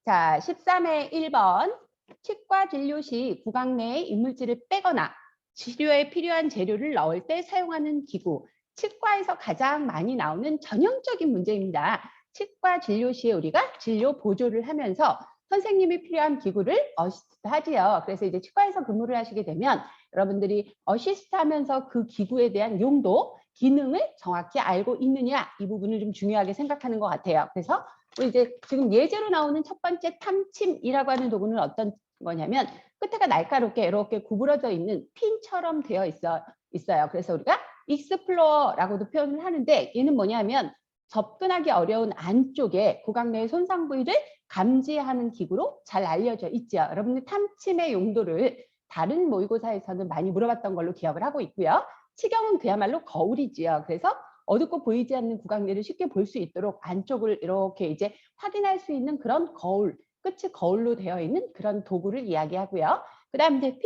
자, 13회 1번. 치과 진료 시 구강 내에 이물질을 빼거나 치료에 필요한 재료를 넣을 때 사용하는 기구. 치과에서 가장 많이 나오는 전형적인 문제입니다. 치과 진료 시에 우리가 진료 보조를 하면서 선생님이 필요한 기구를 어시스트 하지요. 그래서 이제 치과에서 근무를 하시게 되면 여러분들이 어시스트 하면서 그 기구에 대한 용도, 기능을 정확히 알고 있느냐, 이 부분을 좀 중요하게 생각하는 것 같아요. 그래서 우리 이제 지금 예제로 나오는 첫 번째 탐침이라고 하는 도구는 어떤 거냐면 끝에가 날카롭게 이렇게 구부러져 있는 핀처럼 되어 있어요. 그래서 우리가 익스플로어라고도 표현을 하는데 얘는 뭐냐면 접근하기 어려운 안쪽에 구강 내의 손상 부위를 감지하는 기구로 잘 알려져 있죠. 여러분들 탐침의 용도를 다른 모의고사에서는 많이 물어봤던 걸로 기억을 하고 있고요. 치경은 그야말로 거울이지요. 그래서 어둡고 보이지 않는 구강내를 쉽게 볼 수 있도록 안쪽을 이렇게 이제 확인할 수 있는 그런 거울, 끝이 거울로 되어 있는 그런 도구를 이야기하고요. 그다음 이제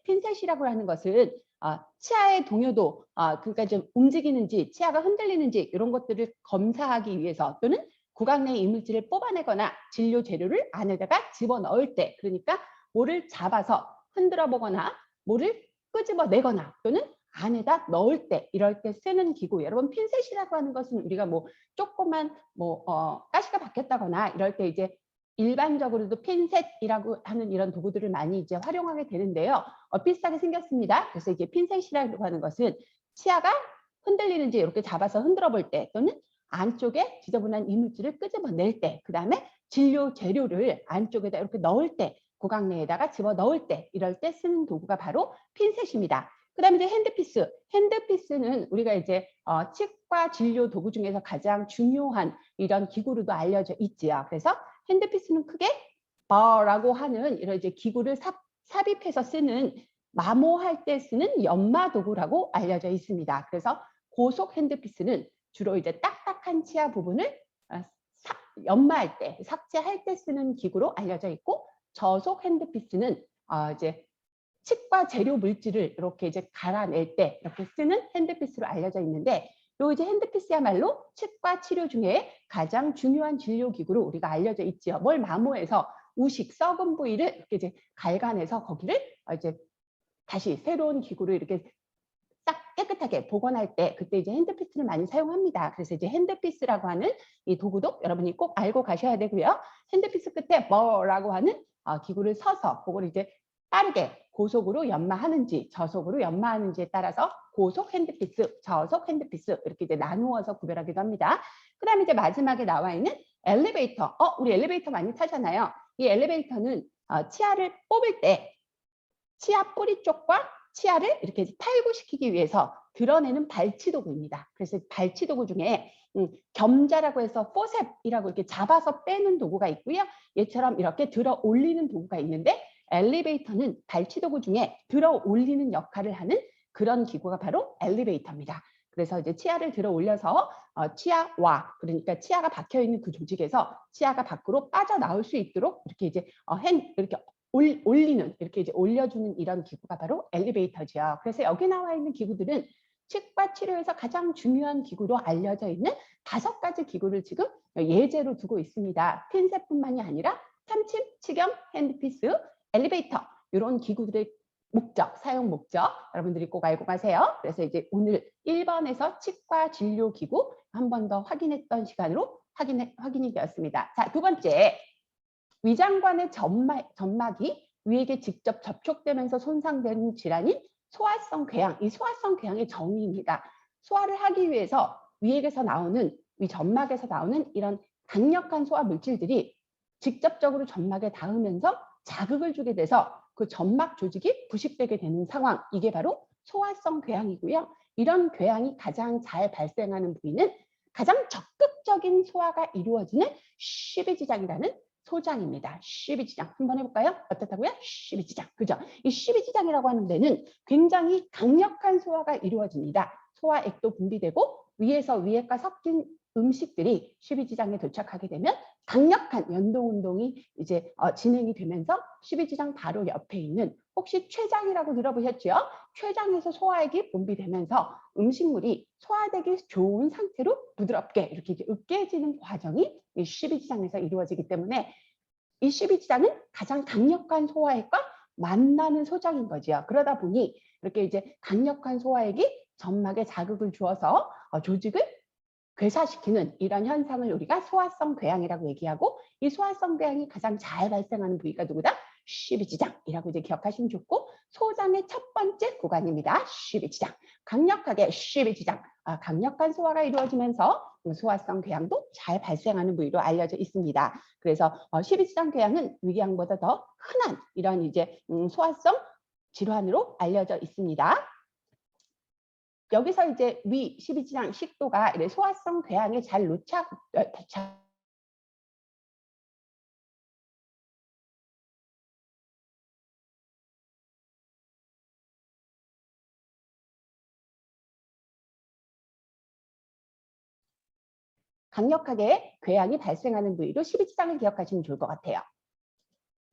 핀셋이라고 하는 것은 치아의 동요도, 그러니까 좀 움직이는지, 치아가 흔들리는지 이런 것들을 검사하기 위해서 또는 구강 내 이물질을 뽑아내거나 진료 재료를 안에다가 집어넣을 때, 그러니까 뭐를 잡아서 흔들어 보거나 뭐를 끄집어내거나 또는 안에다 넣을 때, 이럴 때 쓰는 기구. 여러분 핀셋이라고 하는 것은 우리가 뭐 조그만 가시가 박혔다거나 이럴 때 이제 일반적으로도 핀셋이라고 하는 이런 도구들을 많이 이제 활용하게 되는데요. 비슷하게 생겼습니다. 그래서 이게 핀셋이라고 하는 것은 치아가 흔들리는지 이렇게 잡아서 흔들어 볼 때 또는 안쪽에 지저분한 이물질을 끄집어낼 때, 그 다음에 진료 재료를 안쪽에다 이렇게 넣을 때, 구강 내에다가 집어 넣을 때, 이럴 때 쓰는 도구가 바로 핀셋입니다. 그 다음에 이제 핸드피스. 핸드피스는 우리가 이제 치과 진료 도구 중에서 가장 중요한 이런 기구로도 알려져 있지요. 그래서 핸드피스는 크게 바라고 하는 이런 이제 기구를 삽입해서 쓰는, 마모할 때 쓰는 연마 도구라고 알려져 있습니다. 그래서 고속 핸드피스는 주로 이제 딱딱한 치아 부분을 연마할 때, 삭제할 때 쓰는 기구로 알려져 있고, 저속 핸드피스는 이제 치과 재료 물질을 이렇게 이제 갈아낼 때 이렇게 쓰는 핸드피스로 알려져 있는데, 요 이제 핸드피스야말로 치과 치료 중에 가장 중요한 진료 기구로 우리가 알려져 있지요. 뭘 마모해서 우식, 썩은 부위를 이렇게 이제 갈가내서 거기를 이제 다시 새로운 기구로 이렇게 딱 깨끗하게 복원할 때, 그때 이제 핸드피스를 많이 사용합니다. 그래서 이제 핸드피스라고 하는 이 도구도 여러분이 꼭 알고 가셔야 되고요. 핸드피스 끝에 뭐라고 하는 기구를 서서 그걸 이제 빠르게 고속으로 연마하는지 저속으로 연마하는지에 따라서 고속 핸드피스, 저속 핸드피스 이렇게 이제 나누어서 구별하기도 합니다. 그다음에 이제 마지막에 나와 있는 엘리베이터. 우리 엘리베이터 많이 타잖아요. 이 엘리베이터는 치아를 뽑을 때 치아 뿌리 쪽과 치아를 이렇게 탈구시키기 위해서 드러내는 발치도구입니다. 그래서 발치도구 중에 겸자라고 해서 포셉이라고 이렇게 잡아서 빼는 도구가 있고요. 얘처럼 이렇게 들어 올리는 도구가 있는데, 엘리베이터는 발치도구 중에 들어 올리는 역할을 하는 그런 기구가 바로 엘리베이터입니다. 그래서 이제 치아를 들어 올려서 치아와, 그러니까 치아가 박혀 있는 그 조직에서 치아가 밖으로 빠져나올 수 있도록 이렇게 이제 이렇게 올리는, 이렇게 이제 올려주는 이런 기구가 바로 엘리베이터죠. 그래서 여기 나와 있는 기구들은 치과 치료에서 가장 중요한 기구로 알려져 있는 5가지 기구를 지금 예제로 두고 있습니다. 핀셋뿐만이 아니라 탐침, 치경, 핸드피스, 엘리베이터, 이런 기구들의 목적, 사용 목적 여러분들이 꼭 알고 가세요. 그래서 이제 오늘 1번에서 치과 진료 기구 한 번 더 확인했던 시간으로 확인이 되었습니다. 자, 두 번째. 위장관의 점막이 위에게 직접 접촉되면서 손상되는 질환인 소화성 궤양. 이 소화성 궤양의 정의입니다. 소화를 하기 위해서 위액에서 나오는, 위 점막에서 나오는 이런 강력한 소화 물질들이 직접적으로 점막에 닿으면서 자극을 주게 돼서 그 점막 조직이 부식되게 되는 상황, 이게 바로 소화성 궤양이고요. 이런 궤양이 가장 잘 발생하는 부위는 가장 적극적인 소화가 이루어지는 십이지장이라는 소장입니다. 십이지장 한번 해볼까요? 어떻다고요? 십이지장. 그죠? 이 십이지장이라고 하는 데는 굉장히 강력한 소화가 이루어집니다. 소화액도 분비되고 위에서 위액과 섞인 음식들이 십이지장에 도착하게 되면 강력한 연동 운동이 이제 진행이 되면서 십이지장 바로 옆에 있는, 혹시 췌장이라고 들어보셨죠? 췌장에서 소화액이 분비되면서 음식물이 소화되기 좋은 상태로 부드럽게 이렇게 이제 으깨지는 과정이 이 십이지장에서 이루어지기 때문에 이 12지장은 가장 강력한 소화액과 만나는 소장인 거죠. 그러다 보니 이렇게 이제 강력한 소화액이 점막에 자극을 주어서 조직을 괴사시키는 이런 현상을 우리가 소화성 궤양이라고 얘기하고, 이 소화성 궤양이 가장 잘 발생하는 부위가 누구다? 12지장이라고 이제 기억하시면 좋고, 소장의 첫 번째 구간입니다. 12지장. 강력하게 12지장, 강력한 소화가 이루어지면서 소화성 궤양도 잘 발생하는 부위로 알려져 있습니다. 그래서 12지장 궤양은 위궤양보다 더 흔한 이런 이제 소화성 질환으로 알려져 있습니다. 여기서 이제 위 12지장 식도가 소화성 궤양에 잘 강력하게 궤양이 발생하는 부위로 12지장을 기억하시면 좋을 것 같아요.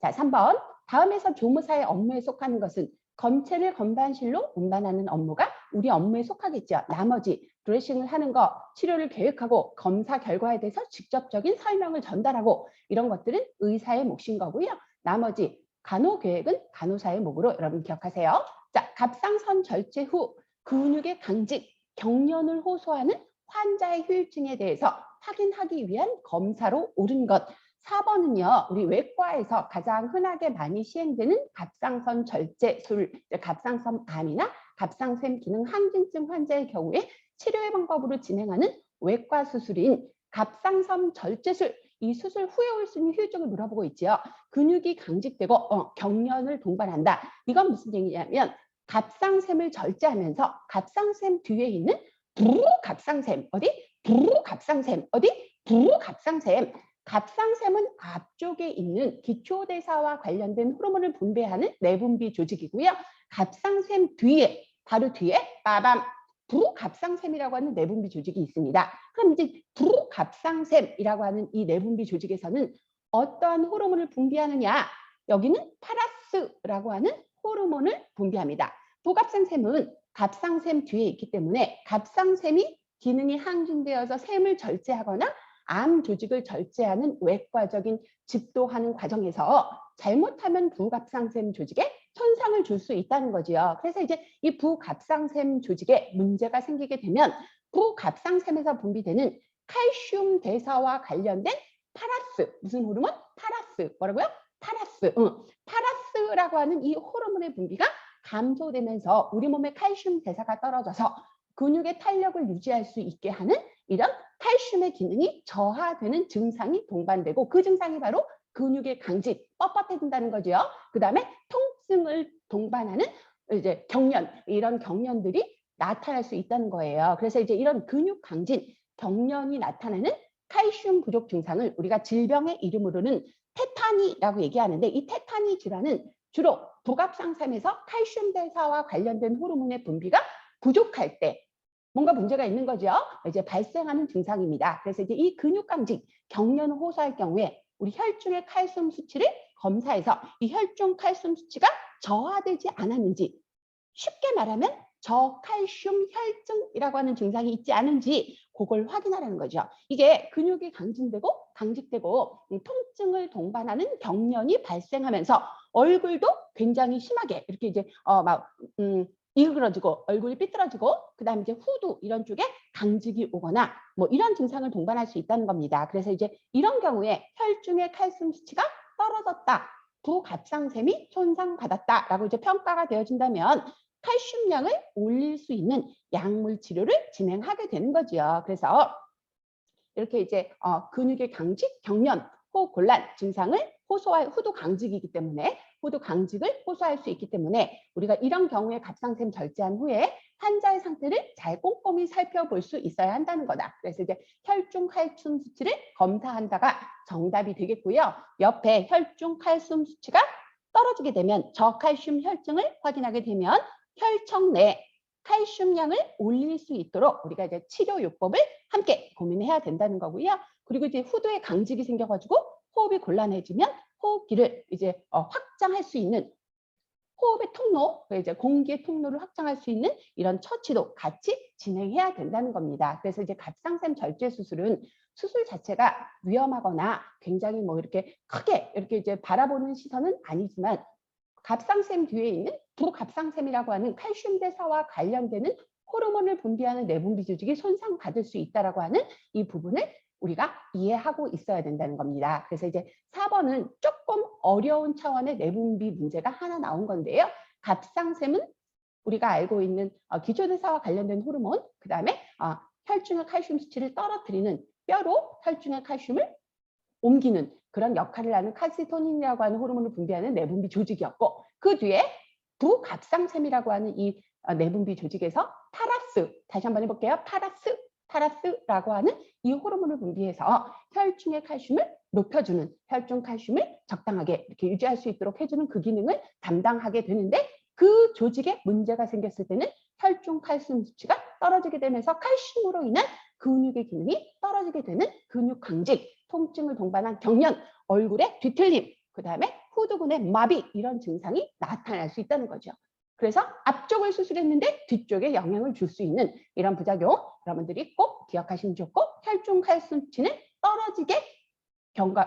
자, 3번. 다음에서 조무사의 업무에 속하는 것은 검체를 건반실로 운반하는 업무가 우리 업무에 속하겠죠. 나머지 드레싱을 하는 거, 치료를 계획하고 검사 결과에 대해서 직접적인 설명을 전달하고 이런 것들은 의사의 몫인 거고요. 나머지 간호계획은 간호사의 몫으로 여러분 기억하세요. 자, 갑상선 절제 후 근육의 강직, 경련을 호소하는 환자의 후유증에 대해서 확인하기 위한 검사로 옳은 것. 4번은요, 우리 외과에서 가장 흔하게 많이 시행되는 갑상선 절제술, 갑상선암이나 갑상샘 기능 항진증 환자의 경우에 치료의 방법으로 진행하는 외과 수술인 갑상선 절제술, 이 수술 후에 올 수 있는 후유증을 물어보고 있죠. 근육이 강직되고 경련을 동반한다. 이건 무슨 얘기냐면 갑상샘을 절제하면서 갑상샘 뒤에 있는 부갑상샘, 어디? 부갑상샘, 어디? 부갑상샘. 갑상샘은 앞쪽에 있는 기초대사와 관련된 호르몬을 분비하는 내분비 조직이고요. 갑상샘 뒤에, 바로 뒤에 빠밤, 부갑상샘이라고 하는 내분비 조직이 있습니다. 그럼 이제 부갑상샘이라고 하는 이 내분비 조직에서는 어떠한 호르몬을 분비하느냐? 여기는 파라스라고 하는 호르몬을 분비합니다. 부갑상샘은 갑상샘 뒤에 있기 때문에 갑상샘이 기능이 항진되어서 샘을 절제하거나 암 조직을 절제하는 외과적인 집도하는 과정에서 잘못하면 부갑상샘 조직에 손상을 줄 수 있다는 거지요. 그래서 이제 이 부갑상샘 조직에 문제가 생기게 되면 부갑상샘에서 분비되는 칼슘 대사와 관련된 파라스, 무슨 호르몬? 파라스. 뭐라고요? 파라스. 파라스라고 하는 이 호르몬의 분비가 감소되면서 우리 몸의 칼슘 대사가 떨어져서 근육의 탄력을 유지할 수 있게 하는 이런 칼슘의 기능이 저하되는 증상이 동반되고, 그 증상이 바로 근육의 강직, 뻣뻣해진다는 거죠. 그 다음에 통증을 동반하는 이제 경련, 이런 경련들이 나타날 수 있다는 거예요. 그래서 이제 이런 근육 강진, 경련이 나타나는 칼슘 부족 증상을 우리가 질병의 이름으로는 테타니라고 얘기하는데, 이 테타니 질환은 주로 부갑상샘에서 칼슘 대사와 관련된 호르몬의 분비가 부족할 때 뭔가 문제가 있는 거죠. 이제 발생하는 증상입니다. 그래서 이제 이 근육 강직, 경련을 호소할 경우에 우리 혈중의 칼슘 수치를 검사해서 이 혈중 칼슘 수치가 저하되지 않았는지, 쉽게 말하면 저칼슘 혈증이라고 하는 증상이 있지 않은지 그걸 확인하라는 거죠. 이게 근육이 강직되고 통증을 동반하는 경련이 발생하면서 얼굴도 굉장히 심하게 이렇게 이제 일그러지고 얼굴이 삐뚤어지고, 그다음에 이제 후두 이런 쪽에 강직이 오거나 뭐 이런 증상을 동반할 수 있다는 겁니다. 그래서 이제 이런 경우에 혈중의 칼슘 수치가 떨어졌다, 부갑상샘이 손상받았다라고 이제 평가가 되어진다면 칼슘량을 올릴 수 있는 약물 치료를 진행하게 되는 거죠. 그래서 이렇게 이제 근육의 강직, 경련, 호흡곤란 증상을 호소할, 후두 강직이기 때문에 후두 강직을 호소할 수 있기 때문에 우리가 이런 경우에 갑상샘 절제한 후에 환자의 상태를 잘 꼼꼼히 살펴볼 수 있어야 한다는 거다. 그래서 이제 혈중 칼슘 수치를 검사한다가 정답이 되겠고요. 옆에 혈중 칼슘 수치가 떨어지게 되면 저칼슘 혈증을 확인하게 되면 혈청 내 칼슘량을 올릴 수 있도록 우리가 이제 치료 요법을 함께 고민해야 된다는 거고요. 그리고 이제 후두에 강직이 생겨가지고 호흡이 곤란해지면 호흡기를 이제 확장할 수 있는 호흡의 통로, 이제 공기의 통로를 확장할 수 있는 이런 처치도 같이 진행해야 된다는 겁니다. 그래서 이제 갑상샘 절제 수술은 수술 자체가 위험하거나 굉장히 뭐 이렇게 크게 이렇게 이제 바라보는 시선은 아니지만 갑상샘 뒤에 있는 부갑상샘이라고 하는 칼슘 대사와 관련되는 호르몬을 분비하는 내분비 조직이 손상받을 수 있다라고 하는 이 부분을 우리가 이해하고 있어야 된다는 겁니다. 그래서 이제 4번은 조금 어려운 차원의 내분비 문제가 하나 나온 건데요. 갑상샘은 우리가 알고 있는 기초대사와 관련된 호르몬, 그다음에 혈중의 칼슘 수치를 떨어뜨리는 뼈로 혈중의 칼슘을 옮기는 그런 역할을 하는 칼시토닌이라고 하는 호르몬을 분비하는 내분비 조직이었고, 그 뒤에 부갑상샘이라고 하는 이 내분비 조직에서 파라스, 다시 한번 해볼게요. 파라스라고 하는 이 호르몬을 분비해서 혈중의 칼슘을 높여주는, 혈중 칼슘을 적당하게 이렇게 유지할 수 있도록 해주는 그 기능을 담당하게 되는데, 그 조직에 문제가 생겼을 때는 혈중 칼슘 수치가 떨어지게 되면서 칼슘으로 인한 근육의 기능이 떨어지게 되는 근육 강직, 통증을 동반한 경련, 얼굴의 뒤틀림, 그다음에 후두근의 마비, 이런 증상이 나타날 수 있다는 거죠. 그래서 앞쪽을 수술했는데 뒤쪽에 영향을 줄 수 있는 이런 부작용 여러분들이 꼭 기억하시면 좋고, 혈중 칼슘 수치는 떨어지게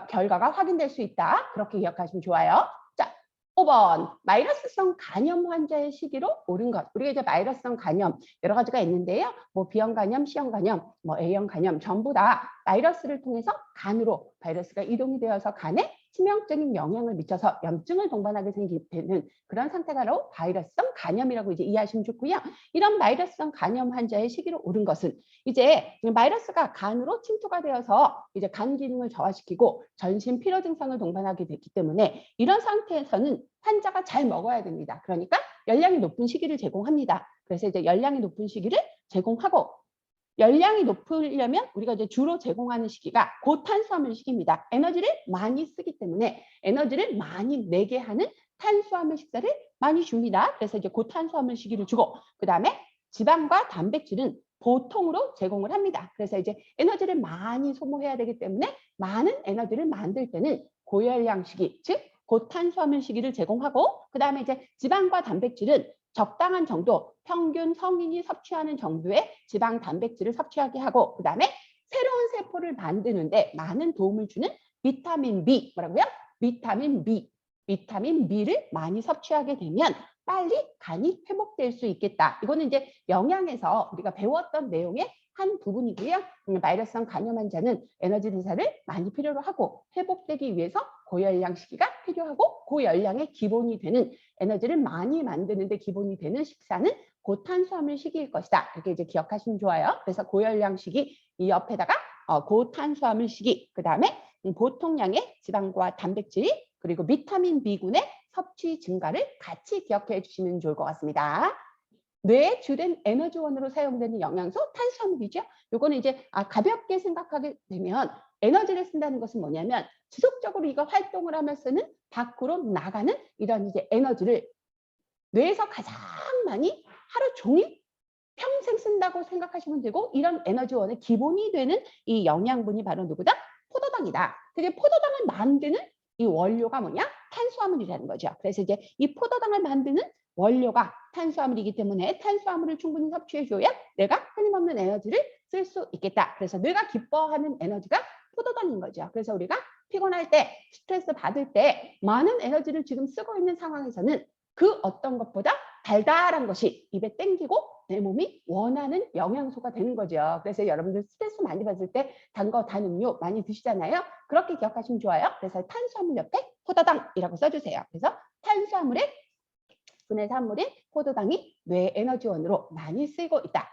결과가 확인될 수 있다. 그렇게 기억하시면 좋아요. 자, 5번 바이러스성 간염 환자의 시기로 옳은 것. 우리가 이제 바이러스성 간염 여러 가지가 있는데요. 뭐 B형 간염, C형 간염, 뭐 A형 간염 전부 다 바이러스를 통해서 간으로 바이러스가 이동이 되어서 간에 치명적인 영향을 미쳐서 염증을 동반하게 되는 그런 상태가 바로 바이러스성 간염이라고 이제 이해하시면 좋고요. 이런 바이러스성 간염 환자의 시기로 옳은 것은 이제 바이러스가 간으로 침투가 되어서 이제 간 기능을 저하시키고 전신 피로 증상을 동반하게 됐기 때문에 이런 상태에서는 환자가 잘 먹어야 됩니다. 그러니까 열량이 높은 시기를 제공합니다. 그래서 이제 열량이 높은 시기를 제공하고, 열량이 높으려면 우리가 이제 주로 제공하는 시기가 고탄수화물 시기입니다. 에너지를 많이 쓰기 때문에 에너지를 많이 내게 하는 탄수화물 식사를 많이 줍니다. 그래서 이제 고탄수화물 시기를 주고, 그다음에 지방과 단백질은 보통으로 제공을 합니다. 그래서 이제 에너지를 많이 소모해야 되기 때문에 많은 에너지를 만들 때는 고열량 시기, 즉 고탄수화물 시기를 제공하고, 그다음에 이제 지방과 단백질은 적당한 정도, 평균 성인이 섭취하는 정도의 지방 단백질을 섭취하게 하고, 그다음에 새로운 세포를 만드는데 많은 도움을 주는 비타민 B, 뭐라고요? 비타민 B를 많이 섭취하게 되면 빨리 간이 회복될 수 있겠다. 이거는 이제 영양에서 우리가 배웠던 내용의 한 부분이고요. 바이러스성 간염 환자는 에너지 대사를 많이 필요로 하고 회복되기 위해서 고열량 시기가 필요하고, 고열량의 기본이 되는 에너지를 많이 만드는 데 기본이 되는 식사는 고탄수화물 시기일 것이다. 이렇게 이제 기억하시면 좋아요. 그래서 고열량 시기, 이 옆에다가 고탄수화물 시기, 그다음에 보통량의 지방과 단백질, 그리고 비타민 B군의 섭취 증가를 같이 기억해 주시면 좋을 것 같습니다. 뇌의 주된 에너지원으로 사용되는 영양소 탄수화물이죠. 요거는 이제 가볍게 생각하게 되면 에너지를 쓴다는 것은 뭐냐면 지속적으로 이거 활동을 하면서는 밖으로 나가는 이런 이제 에너지를 뇌에서 가장 많이 하루 종일 평생 쓴다고 생각하시면 되고, 이런 에너지원의 기본이 되는 이 영양분이 바로 누구다? 포도당이다. 그게 포도당을 만드는 이 원료가 뭐냐? 탄수화물이라는 거죠. 그래서 이제 이 포도당을 만드는 원료가 탄수화물이기 때문에 탄수화물을 충분히 섭취해줘야 내가 끊임없는 에너지를 쓸 수 있겠다. 그래서 뇌가 기뻐하는 에너지가 포도당인 거죠. 그래서 우리가 피곤할 때, 스트레스 받을 때 많은 에너지를 지금 쓰고 있는 상황에서는 그 어떤 것보다 달달한 것이 입에 땡기고 내 몸이 원하는 영양소가 되는 거죠. 그래서 여러분들 스트레스 많이 받을 때 단 거, 단 음료 많이 드시잖아요. 그렇게 기억하시면 좋아요. 그래서 탄수화물 옆에 포도당이라고 써주세요. 그래서 탄수화물의 분해 산물인 포도당이 뇌 에너지원으로 많이 쓰이고 있다.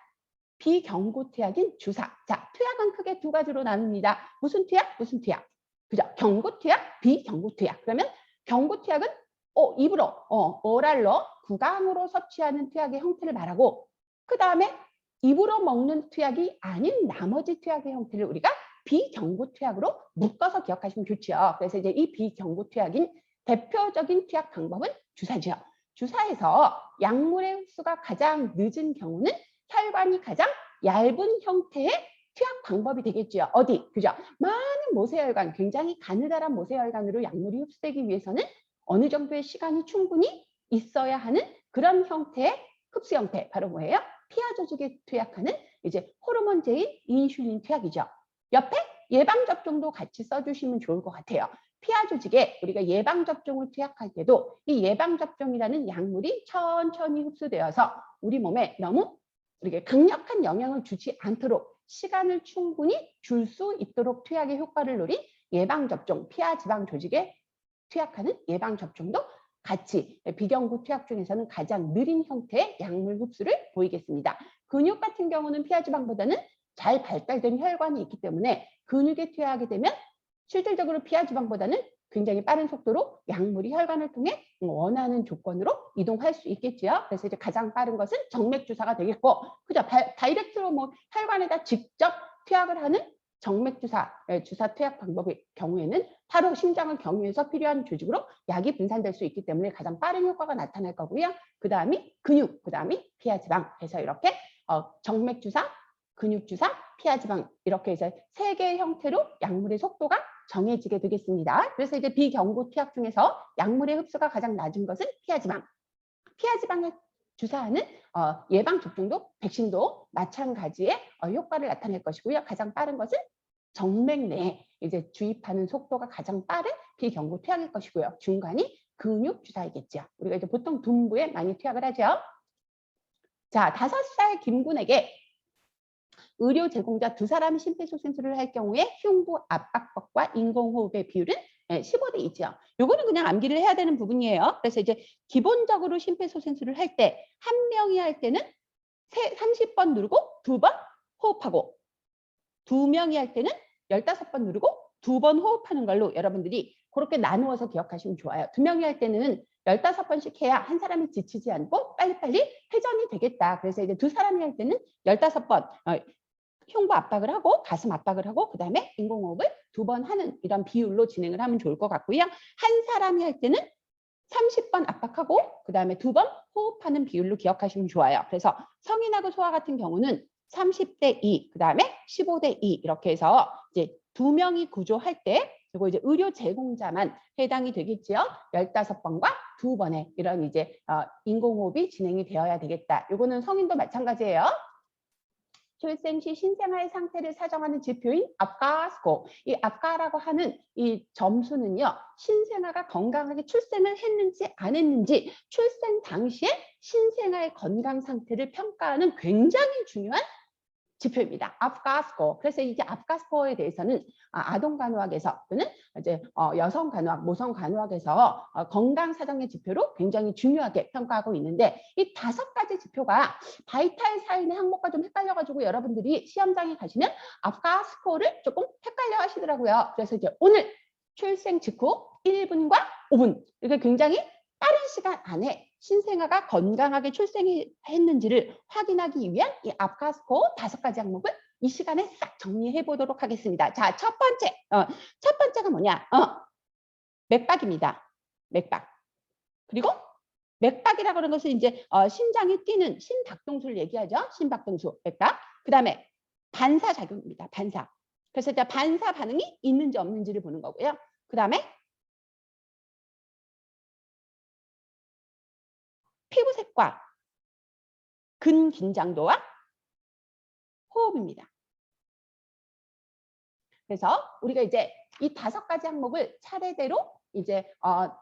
비경구 투약인 주사. 자, 투약은 크게 두 가지로 나눕니다. 무슨 투약? 무슨 투약? 그죠? 경구 투약, 비경구 투약. 그러면 경구 투약은 입으로, 오랄로, 구강으로 섭취하는 투약의 형태를 말하고, 그 다음에 입으로 먹는 투약이 아닌 나머지 투약의 형태를 우리가 비경구 투약으로 묶어서 기억하시면 좋죠. 그래서 이제 이 비경구 투약인 대표적인 투약 방법은 주사죠. 주사에서 약물의 흡수가 가장 늦은 경우는 혈관이 가장 얇은 형태의 투약 방법이 되겠죠. 어디? 그죠? 많은 모세혈관, 굉장히 가느다란 모세혈관으로 약물이 흡수되기 위해서는 어느 정도의 시간이 충분히 있어야 하는 그런 형태의 흡수 형태, 바로 뭐예요? 피하 조직에 투약하는 이제 호르몬제인 인슐린 투약이죠. 옆에 예방 접종도 같이 써주시면 좋을 것 같아요. 피하 조직에 우리가 예방 접종을 투약할 때도 이 예방 접종이라는 약물이 천천히 흡수되어서 우리 몸에 너무 이렇게 강력한 영향을 주지 않도록 시간을 충분히 줄 수 있도록 투약의 효과를 노린 예방 접종, 피하 지방 조직에 투약하는 예방 접종도 같이 비경구 투약 중에서는 가장 느린 형태의 약물 흡수를 보이겠습니다. 근육 같은 경우는 피하 지방보다는 잘 발달된 혈관이 있기 때문에 근육에 투여하게 되면 실질적으로 피하 지방보다는 굉장히 빠른 속도로 약물이 혈관을 통해 원하는 조건으로 이동할 수 있겠죠. 그래서 이제 가장 빠른 것은 정맥 주사가 되겠고, 그죠? 다이렉트로 뭐 혈관에다 직접 투약을 하는 정맥 주사 투약 방법의 경우에는 바로 심장을 경유해서 필요한 조직으로 약이 분산될 수 있기 때문에 가장 빠른 효과가 나타날 거고요. 그 다음이 근육, 그 다음이 피하 지방. 해서 이렇게 정맥 주사, 근육 주사, 피하 지방 이렇게 해서 세 개의 형태로 약물의 속도가 정해지게 되겠습니다. 그래서 이제 비경구 투약 중에서 약물의 흡수가 가장 낮은 것은 피하 지방. 피하 지방을 주사하는 예방 접종도 백신도 마찬가지의 효과를 나타낼 것이고요. 가장 빠른 것은 정맥 내에 이제 주입하는 속도가 가장 빠른 비경구 투약일 것이고요. 중간이 근육 주사이겠죠. 우리가 이제 보통 둔부에 많이 투약을 하죠. 자, 5살 김군에게 의료 제공자 2사람이 심폐소생술을 할 경우에 흉부 압박법과 인공호흡의 비율은 15대 2죠. 요거는 그냥 암기를 해야 되는 부분이에요. 그래서 이제 기본적으로 심폐소생술을 할 때 한 명이 할 때는 30번 누르고 2번 호흡하고, 2명이 할 때는 15번 누르고 2번 호흡하는 걸로 여러분들이 그렇게 나누어서 기억하시면 좋아요. 2명이 할 때는 15번씩 해야 한 사람이 지치지 않고 빨리빨리 회전이 되겠다. 그래서 이제 2사람이 할 때는 15번 흉부 압박을 하고 가슴 압박을 하고 그 다음에 인공호흡을 2번 하는 이런 비율로 진행을 하면 좋을 것 같고요. 한 사람이 할 때는 30번 압박하고 그 다음에 2번 호흡하는 비율로 기억하시면 좋아요. 그래서 성인하고 소아 같은 경우는 30대 2, 그 다음에 15대 2 이렇게 해서 이제 2명이 구조할 때 그리고 이제 의료 제공자만 해당이 되겠지요. 15번과 2번의 이런 이제 인공호흡이 진행이 되어야 되겠다. 이거는 성인도 마찬가지예요. 출생 시 신생아의 상태를 사정하는 지표인 아프가 스코어. 이 아프가라고 하는 이 점수는요, 신생아가 건강하게 출생을 했는지 안 했는지 출생 당시에 신생아의 건강 상태를 평가하는 굉장히 중요한 지표입니다. 아프가 스코어. 그래서 이제 아프가 스코어에 대해서는 아동 간호학에서 또는 이제 여성 간호학, 모성 간호학에서 건강 사정의 지표로 굉장히 중요하게 평가하고 있는데 이 5가지 지표가 바이탈 사인의 항목과 좀 헷갈려가지고 여러분들이 시험장에 가시면 아프가 스코어를 조금 헷갈려 하시더라고요. 그래서 이제 오늘 출생 직후 1분과 5분 이렇게 굉장히 빠른 시간 안에 신생아가 건강하게 출생했는지를 확인하기 위한 이 아프가 스코어 5가지 항목을 이 시간에 싹 정리해 보도록 하겠습니다. 자, 첫 번째가 뭐냐? 맥박입니다. 맥박. 그리고 맥박이라고 하는 것은 이제 심장이 뛰는 심박동수를 얘기하죠. 심박동수, 맥박. 그 다음에 반사작용입니다. 반사. 그래서 이제 반사 반응이 있는지 없는지를 보는 거고요. 그 다음에 피부색과 근긴장도와 호흡입니다. 그래서 우리가 이제 이 5가지 항목을 차례대로 이제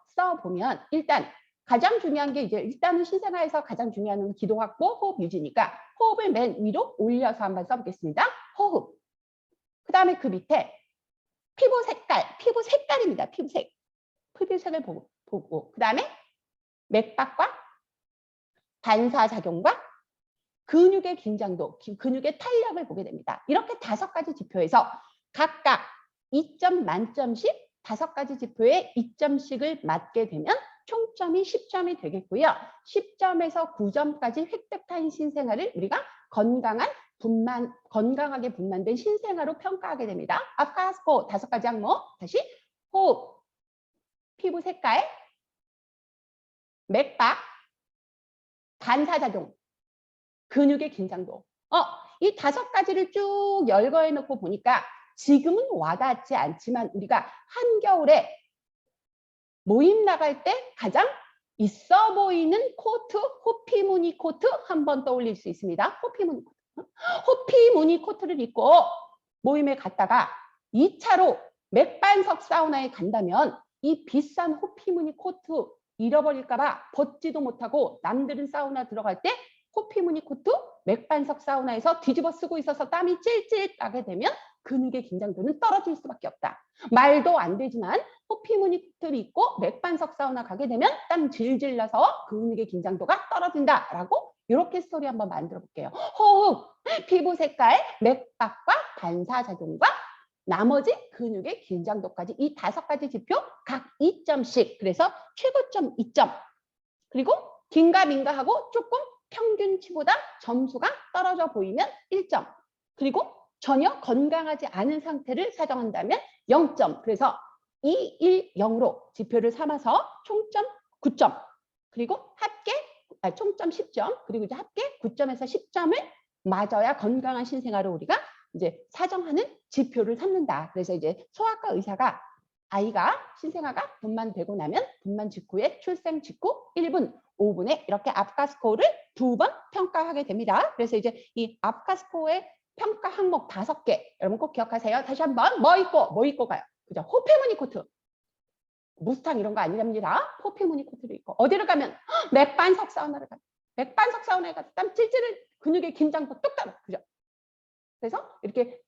써보면 일단 가장 중요한 게 이제 일단은 신생아에서 가장 중요한 건 기도 확보, 호흡 유지니까 호흡을 맨 위로 올려서 한번 써보겠습니다. 호흡. 그 다음에 그 밑에 피부 색깔입니다. 피부색을 보고 그 다음에 맥박과 반사작용과 근육의 긴장도, 근육의 탄력을 보게 됩니다. 이렇게 5가지 지표에서 각각 2점 만점씩 5가지 지표에 2점씩을 맞게 되면 총점이 10점이 되겠고요. 10점에서 9점까지 획득한 신생아를 우리가 건강하게 분만된 신생아로 평가하게 됩니다. 아프가 스코어 5가지 항목, 다시 호흡, 피부 색깔, 맥박, 반사작용, 근육의 긴장도. 이 5가지를 쭉 열거해 놓고 보니까 지금은 와닿지 않지만 우리가 한겨울에 모임 나갈 때 가장 있어 보이는 코트, 호피 무늬 코트 한번 떠올릴 수 있습니다. 호피 무늬 코트. 호피 무늬 코트를 입고 모임에 갔다가 2차로 맥반석 사우나에 간다면 이 비싼 호피 무늬 코트 잃어버릴까 봐 벗지도 못하고 남들은 사우나 들어갈 때 호피 무늬 코트 맥반석 사우나에서 뒤집어 쓰고 있어서 땀이 찔찔 나게 되면 근육의 긴장도는 떨어질 수밖에 없다. 말도 안 되지만 호피 무늬 코트를 입고 맥반석 사우나 가게 되면 땀 질질 나서 근육의 긴장도가 떨어진다라고 이렇게 스토리 한번 만들어 볼게요. 호흡, 피부 색깔, 맥박과 반사작용과 나머지 근육의 긴장도까지 이 5가지 지표 각 2점씩. 그래서 최고점 2점. 그리고 긴가민가하고 조금 평균치보다 점수가 떨어져 보이면 1점. 그리고 전혀 건강하지 않은 상태를 사정한다면 0점. 그래서 2, 1, 0으로 지표를 삼아서 총점 9점. 그리고 합계 총점 10점. 그리고 이제 합계 9점에서 10점을 맞아야 건강한 신생아를 우리가 이제 사정하는 지표를 삼는다. 그래서 이제 소아과 의사가 아이가 신생아가 분만 되고 나면 분만 직후에 출생 직후 1분, 5분에 이렇게 아프가 스코어를 2번 평가하게 됩니다. 그래서 이제 이 아프가 스코어의 평가 항목 5개 여러분 꼭 기억하세요. 다시 한번 뭐 입고 가요. 그죠? 호피무늬 코트. 무스탕 이런 거 아니랍니다. 호피무늬 코트를 입고 어디를 가면 맥반석 사우나를 가요. 맥반석 사우나에 가서 땀 찔찔을 근육의 긴장도 뚝 떨어. 그죠? 그래서 이렇게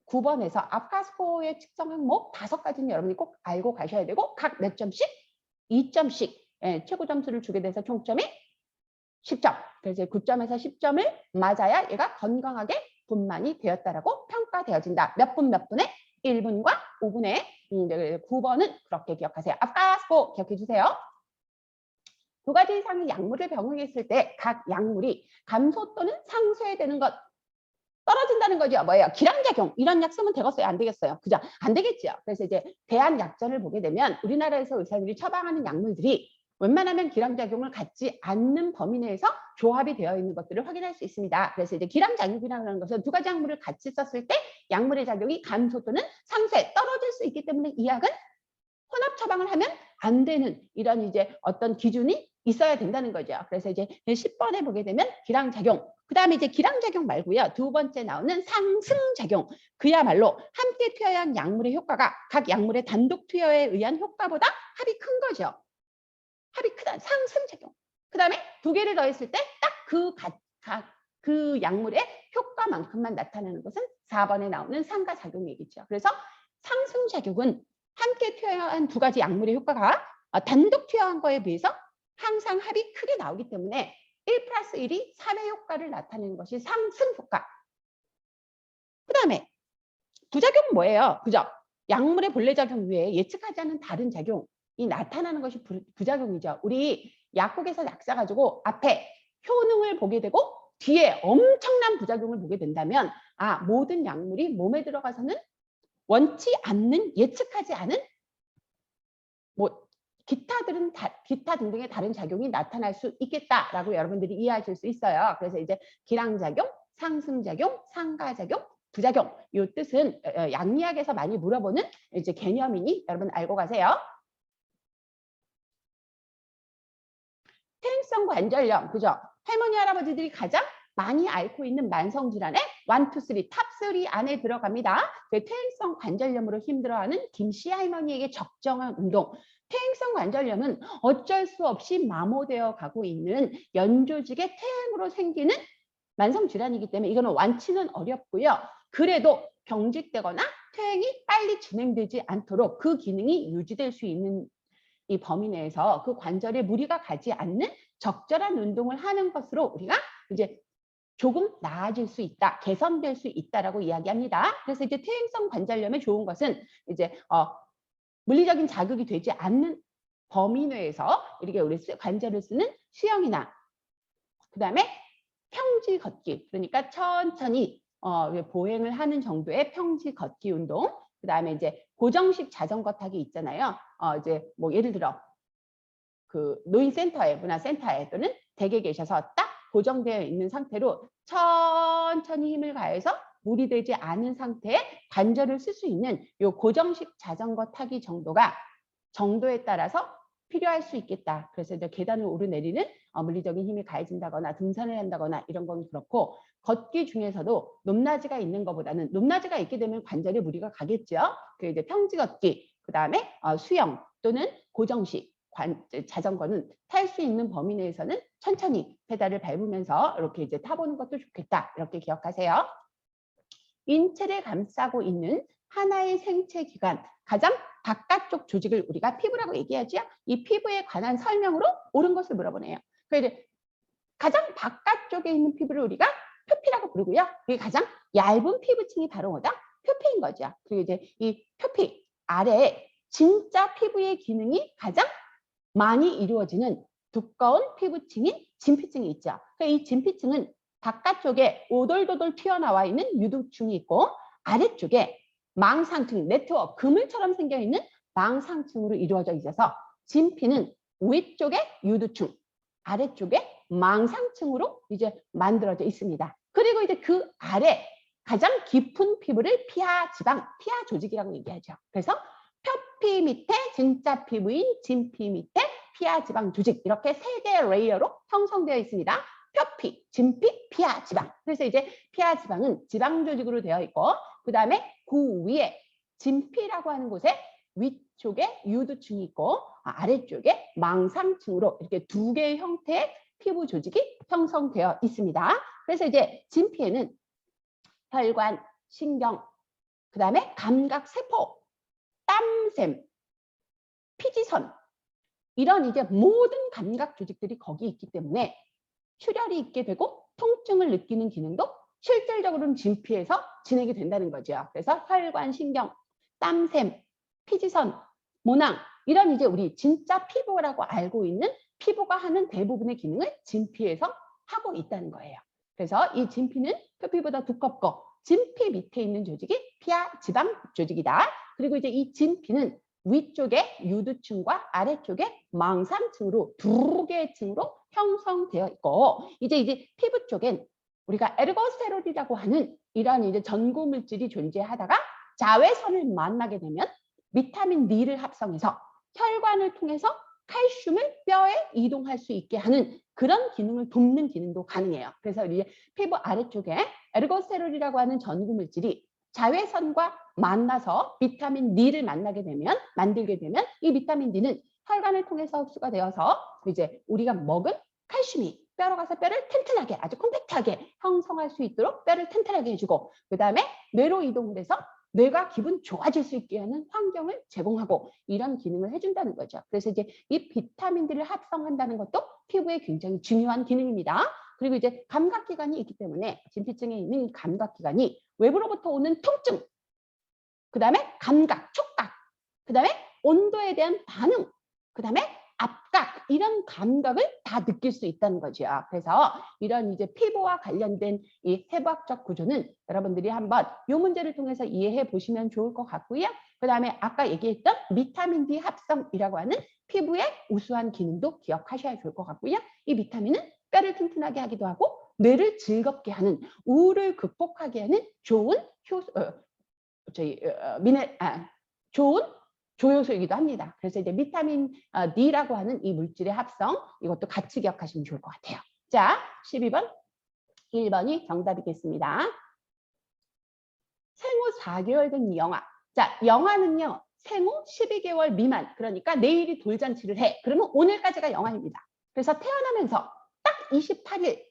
9번에서 아프가스코어의 측정 항목 5가지는 여러분이 꼭 알고 가셔야 되고 각 몇 점씩? 2점씩 최고 점수를 주게 돼서 총점이 10점. 그래서 9점에서 10점을 맞아야 얘가 건강하게 분만이 되었다라고 평가되어진다. 몇 분 몇 분에? 1분과 5분에 9번은 그렇게 기억하세요. 아프가스코 기억해 주세요. 2가지 이상의 약물을 병행에 있을 때 각 약물이 감소 또는 상쇄되는 것 떨어진다는 거죠. 뭐예요? 기량작용. 이런 약 쓰면 되겠어요? 안 되겠어요? 그죠? 안 되겠죠. 그래서 이제 대한약전을 보게 되면 우리나라에서 의사들이 처방하는 약물들이 웬만하면 기량작용을 갖지 않는 범위 내에서 조합이 되어 있는 것들을 확인할 수 있습니다. 그래서 이제 기량작용이라는 것은 2가지 약물을 같이 썼을 때 약물의 작용이 감소 또는 상쇄, 떨어질 수 있기 때문에 이 약은 혼합 처방을 하면 안 되는 이런 이제 어떤 기준이 있어야 된다는 거죠. 그래서 이제 10번에 보게 되면 기량작용. 그 다음에 이제 기량작용 말고요. 2번째 나오는 상승작용. 그야말로 함께 투여한 약물의 효과가 각 약물의 단독 투여에 의한 효과보다 합이 큰 거죠. 합이 크다. 상승작용. 그 다음에 2개를 더했을 때 딱 그 약물의 효과만큼만 나타나는 것은 4번에 나오는 상가작용이겠죠. 그래서 상승작용은 함께 투여한 2가지 약물의 효과가 단독 투여한 거에 비해서 항상 합이 크게 나오기 때문에 1+1이 3의 효과를 나타내는 것이 상승 효과. 그 다음에 부작용은 뭐예요? 그죠? 약물의 본래작용 외에 예측하지 않은 다른 작용이 나타나는 것이 부작용이죠. 우리 약국에서 약 사가지고 앞에 효능을 보게 되고 뒤에 엄청난 부작용을 보게 된다면 모든 약물이 몸에 들어가서는 원치 않는 예측하지 않은 기타 등등의 다른 작용이 나타날 수 있겠다라고 여러분들이 이해하실 수 있어요. 그래서 이제 기량작용, 상승작용, 상가작용, 부작용 이 뜻은 약리학에서 많이 물어보는 이제 개념이니 여러분 알고 가세요. 퇴행성 관절염, 그죠? 할머니 할아버지들이 가장 많이 앓고 있는 만성질환의 1, 2, 3, 탑 3 안에 들어갑니다. 퇴행성 관절염으로 힘들어하는 김씨 할머니에게 적정한 운동. 퇴행성 관절염은 어쩔 수 없이 마모되어 가고 있는 연조직의 퇴행으로 생기는 만성질환이기 때문에 이거는 완치는 어렵고요. 그래도 경직되거나 퇴행이 빨리 진행되지 않도록 그 기능이 유지될 수 있는 이 범위 내에서 그 관절에 무리가 가지 않는 적절한 운동을 하는 것으로 우리가 이제 조금 나아질 수 있다, 개선될 수 있다라고 이야기합니다. 그래서 이제 퇴행성 관절염에 좋은 것은 이제 물리적인 자극이 되지 않는 범위 내에서 이렇게 우리 관절을 쓰는 수영이나 그다음에 평지 걷기, 그러니까 천천히 보행을 하는 정도의 평지 걷기 운동. 그다음에 이제 고정식 자전거 타기 있잖아요. 이제 뭐 예를 들어 그 노인센터에 문화센터에 또는 댁에 계셔서 딱 고정되어 있는 상태로 천천히 힘을 가해서 무리되지 않은 상태에 관절을 쓸 수 있는 요 고정식 자전거 타기 정도에 따라서 필요할 수 있겠다. 그래서 이제 계단을 오르내리는 물리적인 힘이 가해진다거나 등산을 한다거나 이런 건 그렇고, 걷기 중에서도 높낮이가 있는 것보다는, 높낮이가 있게 되면 관절에 무리가 가겠죠. 그 이제 평지 걷기, 그 다음에 수영 또는 고정식 자전거는 탈 수 있는 범위 내에서는 천천히 페달을 밟으면서 이렇게 이제 타보는 것도 좋겠다. 이렇게 기억하세요. 인체를 감싸고 있는 하나의 생체 기관, 가장 바깥쪽 조직을 우리가 피부라고 얘기하죠. 이 피부에 관한 설명으로 옳은 것을 물어보네요. 그래서 가장 바깥쪽에 있는 피부를 우리가 표피라고 부르고요. 이게 가장 얇은 피부층이 바로 뭐다? 표피인 거죠. 그리고 이제 이 표피 아래에 진짜 피부의 기능이 가장 많이 이루어지는 두꺼운 피부층인 진피층이 있죠. 이 진피층은 바깥쪽에 오돌도돌 튀어나와 있는 유두층이 있고, 아래쪽에 망상층, 네트워크, 그물처럼 생겨 있는 망상층으로 이루어져 있어서 진피는 위쪽에 유두층, 아래쪽에 망상층으로 이제 만들어져 있습니다. 그리고 이제 그 아래 가장 깊은 피부를 피하 지방, 피하 조직이라고 얘기하죠. 그래서 표피 밑에 진짜 피부인 진피 밑에 피하 지방 조직, 이렇게 세 개의 레이어로 형성되어 있습니다. 표피, 진피, 피하 지방. 그래서 이제 피하 지방은 지방 조직으로 되어 있고, 그 다음에 그 위에 진피라고 하는 곳에 위쪽에 유두층이 있고 아래쪽에 망상층으로 이렇게 두 개의 형태의 피부 조직이 형성되어 있습니다. 그래서 이제 진피에는 혈관, 신경, 그 다음에 감각 세포, 땀샘, 피지선, 이런 이제 모든 감각 조직들이 거기 있기 때문에 출혈이 있게 되고 통증을 느끼는 기능도 실질적으로는 진피에서 진행이 된다는 거죠. 그래서 혈관, 신경, 땀샘, 피지선, 모낭, 이런 이제 우리 진짜 피부라고 알고 있는 피부가 하는 대부분의 기능을 진피에서 하고 있다는 거예요. 그래서 이 진피는 표피보다 두껍고 진피 밑에 있는 조직이 피하 지방 조직이다. 그리고 이제 이 진피는 위쪽에 유두층과 아래쪽에 망상층으로 두 개의 층으로 형성되어 있고, 이제 피부 쪽엔 우리가 에르고스테롤이라고 하는 이런 이제 전구 물질이 존재하다가 자외선을 만나게 되면 비타민 D를 합성해서 혈관을 통해서 칼슘을 뼈에 이동할 수 있게 하는 그런 기능을 돕는 기능도 가능해요. 그래서 이제 피부 아래쪽에 에르고스테롤이라고 하는 전구 물질이 자외선과 만나서 비타민 D를 만들게 되면 이 비타민 D는 혈관을 통해서 흡수가 되어서 이제 우리가 먹은 칼슘이 뼈로 가서 뼈를 튼튼하게, 아주 컴팩트하게 형성할 수 있도록 뼈를 튼튼하게 해주고, 그 다음에 뇌로 이동을 해서 뇌가 기분 좋아질 수 있게 하는 환경을 제공하고, 이런 기능을 해준다는 거죠. 그래서 이제 이 비타민들을 합성한다는 것도 피부에 굉장히 중요한 기능입니다. 그리고 이제 감각기관이 있기 때문에 진피층에 있는 감각기관이 외부로부터 오는 통증, 그 다음에 감각, 촉각, 그 다음에 온도에 대한 반응, 그 다음에 압각, 이런 감각을 다 느낄 수 있다는 거죠. 그래서 이런 이제 피부와 관련된 이 해부학적 구조는 여러분들이 한번 이 문제를 통해서 이해해 보시면 좋을 것 같고요. 그 다음에 아까 얘기했던 비타민 D 합성이라고 하는 피부의 우수한 기능도 기억하셔야 좋을 것 같고요. 이 비타민은 뼈를 튼튼하게 하기도 하고 뇌를 즐겁게 하는, 우울을 극복하게 하는 좋은 좋은 조효소이기도 합니다. 그래서 이제 비타민 D라고 하는 이 물질의 합성, 이것도 같이 기억하시면 좋을 것 같아요. 자, 12번, 1번이 정답이겠습니다. 생후 4개월 된 영아. 자, 영아는요, 생후 12개월 미만, 그러니까 내일이 돌잔치를 해. 그러면 오늘까지가 영아입니다. 그래서 태어나면서 딱 28일,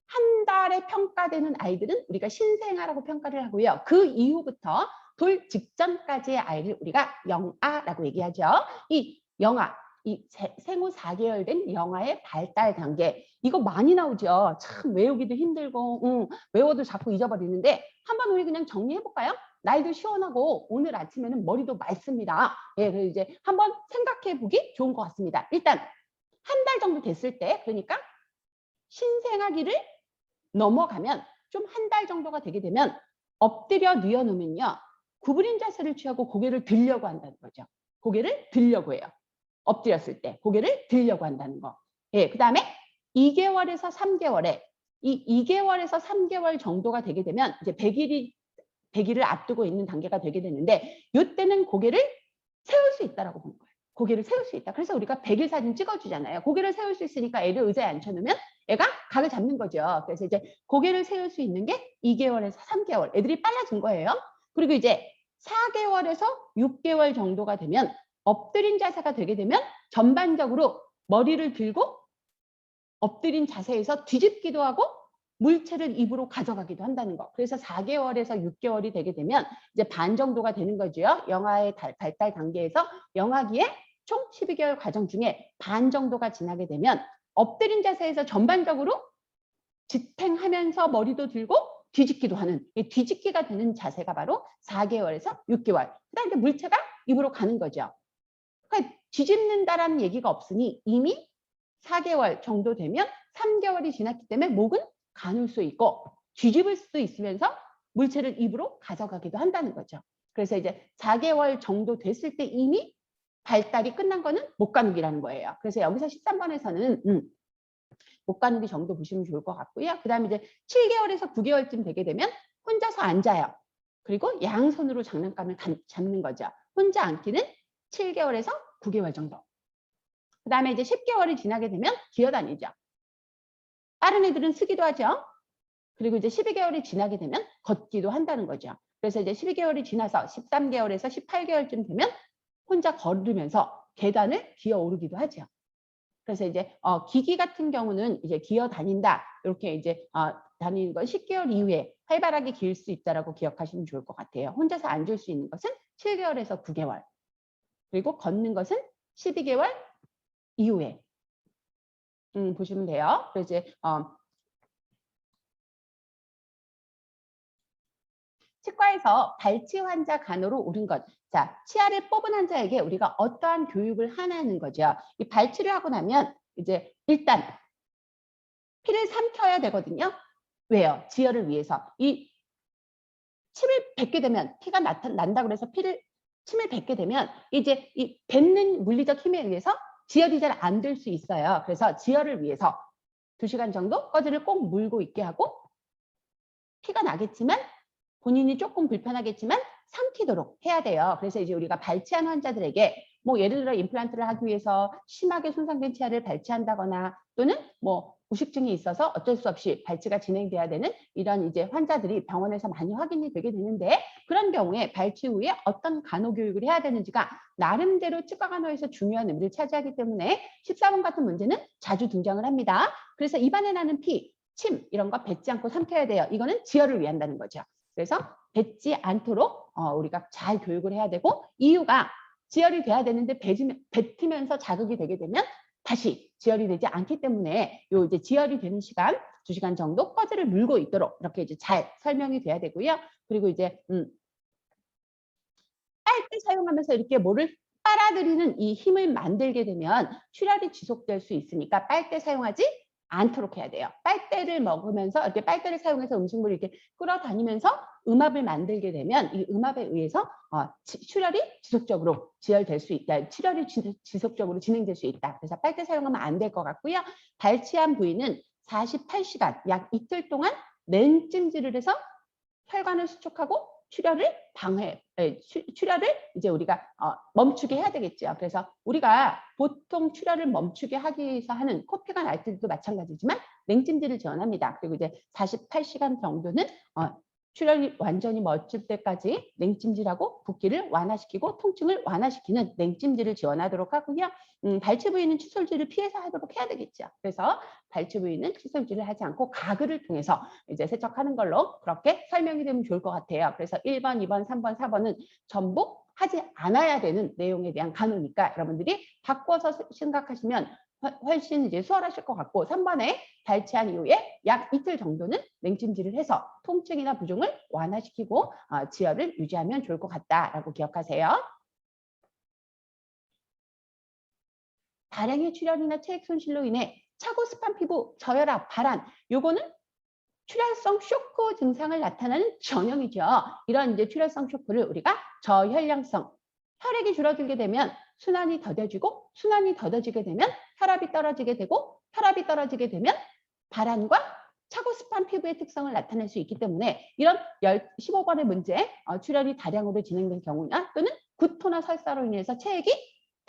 한 달에 평가되는 아이들은 우리가 신생아라고 평가를 하고요. 그 이후부터 돌 직전까지의 아이를 우리가 영아라고 얘기하죠. 이 영아, 이 생후 4개월 된 영아의 발달 단계, 이거 많이 나오죠. 참 외우기도 힘들고 외워도 자꾸 잊어버리는데 한번 우리 그냥 정리해볼까요? 날도 시원하고 오늘 아침에는 머리도 맑습니다. 예, 그래서 이제 한번 생각해보기 좋은 것 같습니다. 일단 한 달 정도 됐을 때, 그러니까 신생아기를 넘어가면 좀 한 달 정도가 되게 되면 엎드려 뉘어놓으면요, 구부린 자세를 취하고 고개를 들려고 한다는 거죠. 고개를 들려고 해요. 엎드렸을 때 고개를 들려고 한다는 거. 예, 그 다음에 2개월에서 3개월에 이 2개월에서 3개월 정도가 되게 되면 이제 100일을 앞두고 있는 단계가 되게 되는데, 이때는 고개를 세울 수 있다라고 보는 거예요. 고개를 세울 수 있다. 그래서 우리가 100일 사진 찍어주잖아요. 고개를 세울 수 있으니까 애를 의자에 앉혀놓으면 애가 각을 잡는 거죠. 그래서 이제 고개를 세울 수 있는 게 2개월에서 3개월. 애들이 빨라진 거예요. 그리고 이제 4개월에서 6개월 정도가 되면 엎드린 자세가 되게 되면 전반적으로 머리를 들고 엎드린 자세에서 뒤집기도 하고 물체를 입으로 가져가기도 한다는 거. 그래서 4개월에서 6개월이 되게 되면 이제 반 정도가 되는 거죠. 영아의 발달 단계에서 영아기에 총 12개월 과정 중에 반 정도가 지나게 되면 엎드린 자세에서 전반적으로 지탱하면서 머리도 들고 뒤집기도 하는, 이 뒤집기가 되는 자세가 바로 4개월에서 6개월. 그다음에 물체가 입으로 가는 거죠. 그러니까 뒤집는다라는 얘기가 없으니 이미 4개월 정도 되면 3개월이 지났기 때문에 목은 가눌 수 있고 뒤집을 수도 있으면서 물체를 입으로 가져가기도 한다는 거죠. 그래서 이제 4개월 정도 됐을 때 이미 발달이 끝난 거는 목 가누기라는 거예요. 그래서 여기서 13번에서는 목 가누기 정도 보시면 좋을 것 같고요. 그 다음에 이제 7개월에서 9개월쯤 되게 되면 혼자서 앉아요. 그리고 양손으로 장난감을 잡는 거죠. 혼자 앉기는 7개월에서 9개월 정도. 그 다음에 이제 10개월이 지나게 되면 기어다니죠. 다른 애들은 쓰기도 하죠. 그리고 이제 12개월이 지나게 되면 걷기도 한다는 거죠. 그래서 이제 12개월이 지나서 13개월에서 18개월쯤 되면 혼자 걸으면서 계단을 기어 오르기도 하죠. 그래서 이제 기기 같은 경우는 이제 기어 다닌다 이렇게 이제 다니는 건 10개월 이후에 활발하게 기을 수 있다라고 기억하시면 좋을 것 같아요. 혼자서 앉을 수 있는 것은 7개월에서 9개월. 그리고 걷는 것은 12개월 이후에 보시면 돼요. 그래서 이제 치과에서 발치 환자 간호로 옳은 것. 자, 치아를 뽑은 환자에게 우리가 어떠한 교육을 하냐는 거죠. 이 발치를 하고 나면 이제 일단 피를 삼켜야 되거든요. 왜요? 지혈을 위해서. 이 침을 뱉게 되면 피가 난다고 그래서 침을 뱉게 되면 이제 이 뱉는 물리적 힘에 의해서 지혈이 잘 안 될 수 있어요. 그래서 지혈을 위해서 2시간 정도 꺼지를 꼭 물고 있게 하고 피가 나겠지만 본인이 조금 불편하겠지만 삼키도록 해야 돼요. 그래서 이제 우리가 발치한 환자들에게 뭐 예를 들어 임플란트를 하기 위해서 심하게 손상된 치아를 발치한다거나 또는 뭐 우식증이 있어서 어쩔 수 없이 발치가 진행돼야 되는 이런 이제 환자들이 병원에서 많이 확인이 되게 되는데 그런 경우에 발치 후에 어떤 간호 교육을 해야 되는지가 나름대로 치과 간호에서 중요한 의미를 차지하기 때문에 14번 같은 문제는 자주 등장을 합니다. 그래서 입안에 나는 피, 침 이런 거 뱉지 않고 삼켜야 돼요. 이거는 지혈을 위한다는 거죠. 그래서 뱉지 않도록 우리가 잘 교육을 해야 되고 이유가 지혈이 돼야 되는데 뱉으면서 자극이 되게 되면 다시 지혈이 되지 않기 때문에 요 이제 지혈이 되는 시간 2시간 정도 꺼지를 물고 있도록 이렇게 이제 잘 설명이 돼야 되고요. 그리고 이제 빨대 사용하면서 이렇게 뭐를 빨아들이는 이 힘을 만들게 되면 출혈이 지속될 수 있으니까 빨대 사용하지 않도록 해야 돼요. 빨대를 먹으면서 이렇게 빨대를 사용해서 음식물을 이렇게 끌어다니면서 음압을 만들게 되면 이 음압에 의해서 출혈이 지속적으로 지혈될 수 있다. 출혈이 지속적으로 진행될 수 있다. 그래서 빨대 사용하면 안 될 것 같고요. 발치한 부위는 48시간, 약 이틀 동안 냉찜질을 해서 혈관을 수축하고 출혈을 출혈을 이제 우리가 멈추게 해야 되겠죠. 그래서 우리가 보통 출혈을 멈추게 하기 위해서 하는 코피가 날 때도 마찬가지지만 냉찜질을 지원합니다. 그리고 이제 48시간 정도는 출혈이 완전히 멈출 때까지 냉찜질하고 붓기를 완화시키고 통증을 완화시키는 냉찜질을 지원하도록 하고요. 발치 부위는 칫솔질을 피해서 하도록 해야 되겠죠. 그래서 발치 부위는 칫솔질을 하지 않고 가글을 통해서 이제 세척하는 걸로 그렇게 설명이 되면 좋을 것 같아요. 그래서 1번, 2번, 3번, 4번은 전부 하지 않아야 되는 내용에 대한 간호니까 여러분들이 바꿔서 생각하시면 훨씬 이제 수월하실 것 같고 3번에 발치한 이후에 약 이틀 정도는 냉찜질을 해서 통증이나 부종을 완화시키고 지혈을 유지하면 좋을 것 같다라고 기억하세요. 다량의 출혈이나 체액 손실로 인해 차고 습한 피부, 저혈압, 발한 요거는 출혈성 쇼크 증상을 나타내는 전형이죠. 이런 이제 출혈성 쇼크를 우리가 저혈량성 혈액이 줄어들게 되면 순환이 더뎌지고 순환이 더뎌지게 되면 혈압이 떨어지게 되고 혈압이 떨어지게 되면 발한과 차고 습한 피부의 특성을 나타낼 수 있기 때문에 이런 15번의 문제 출혈이 다량으로 진행된 경우나 또는 구토나 설사로 인해서 체액이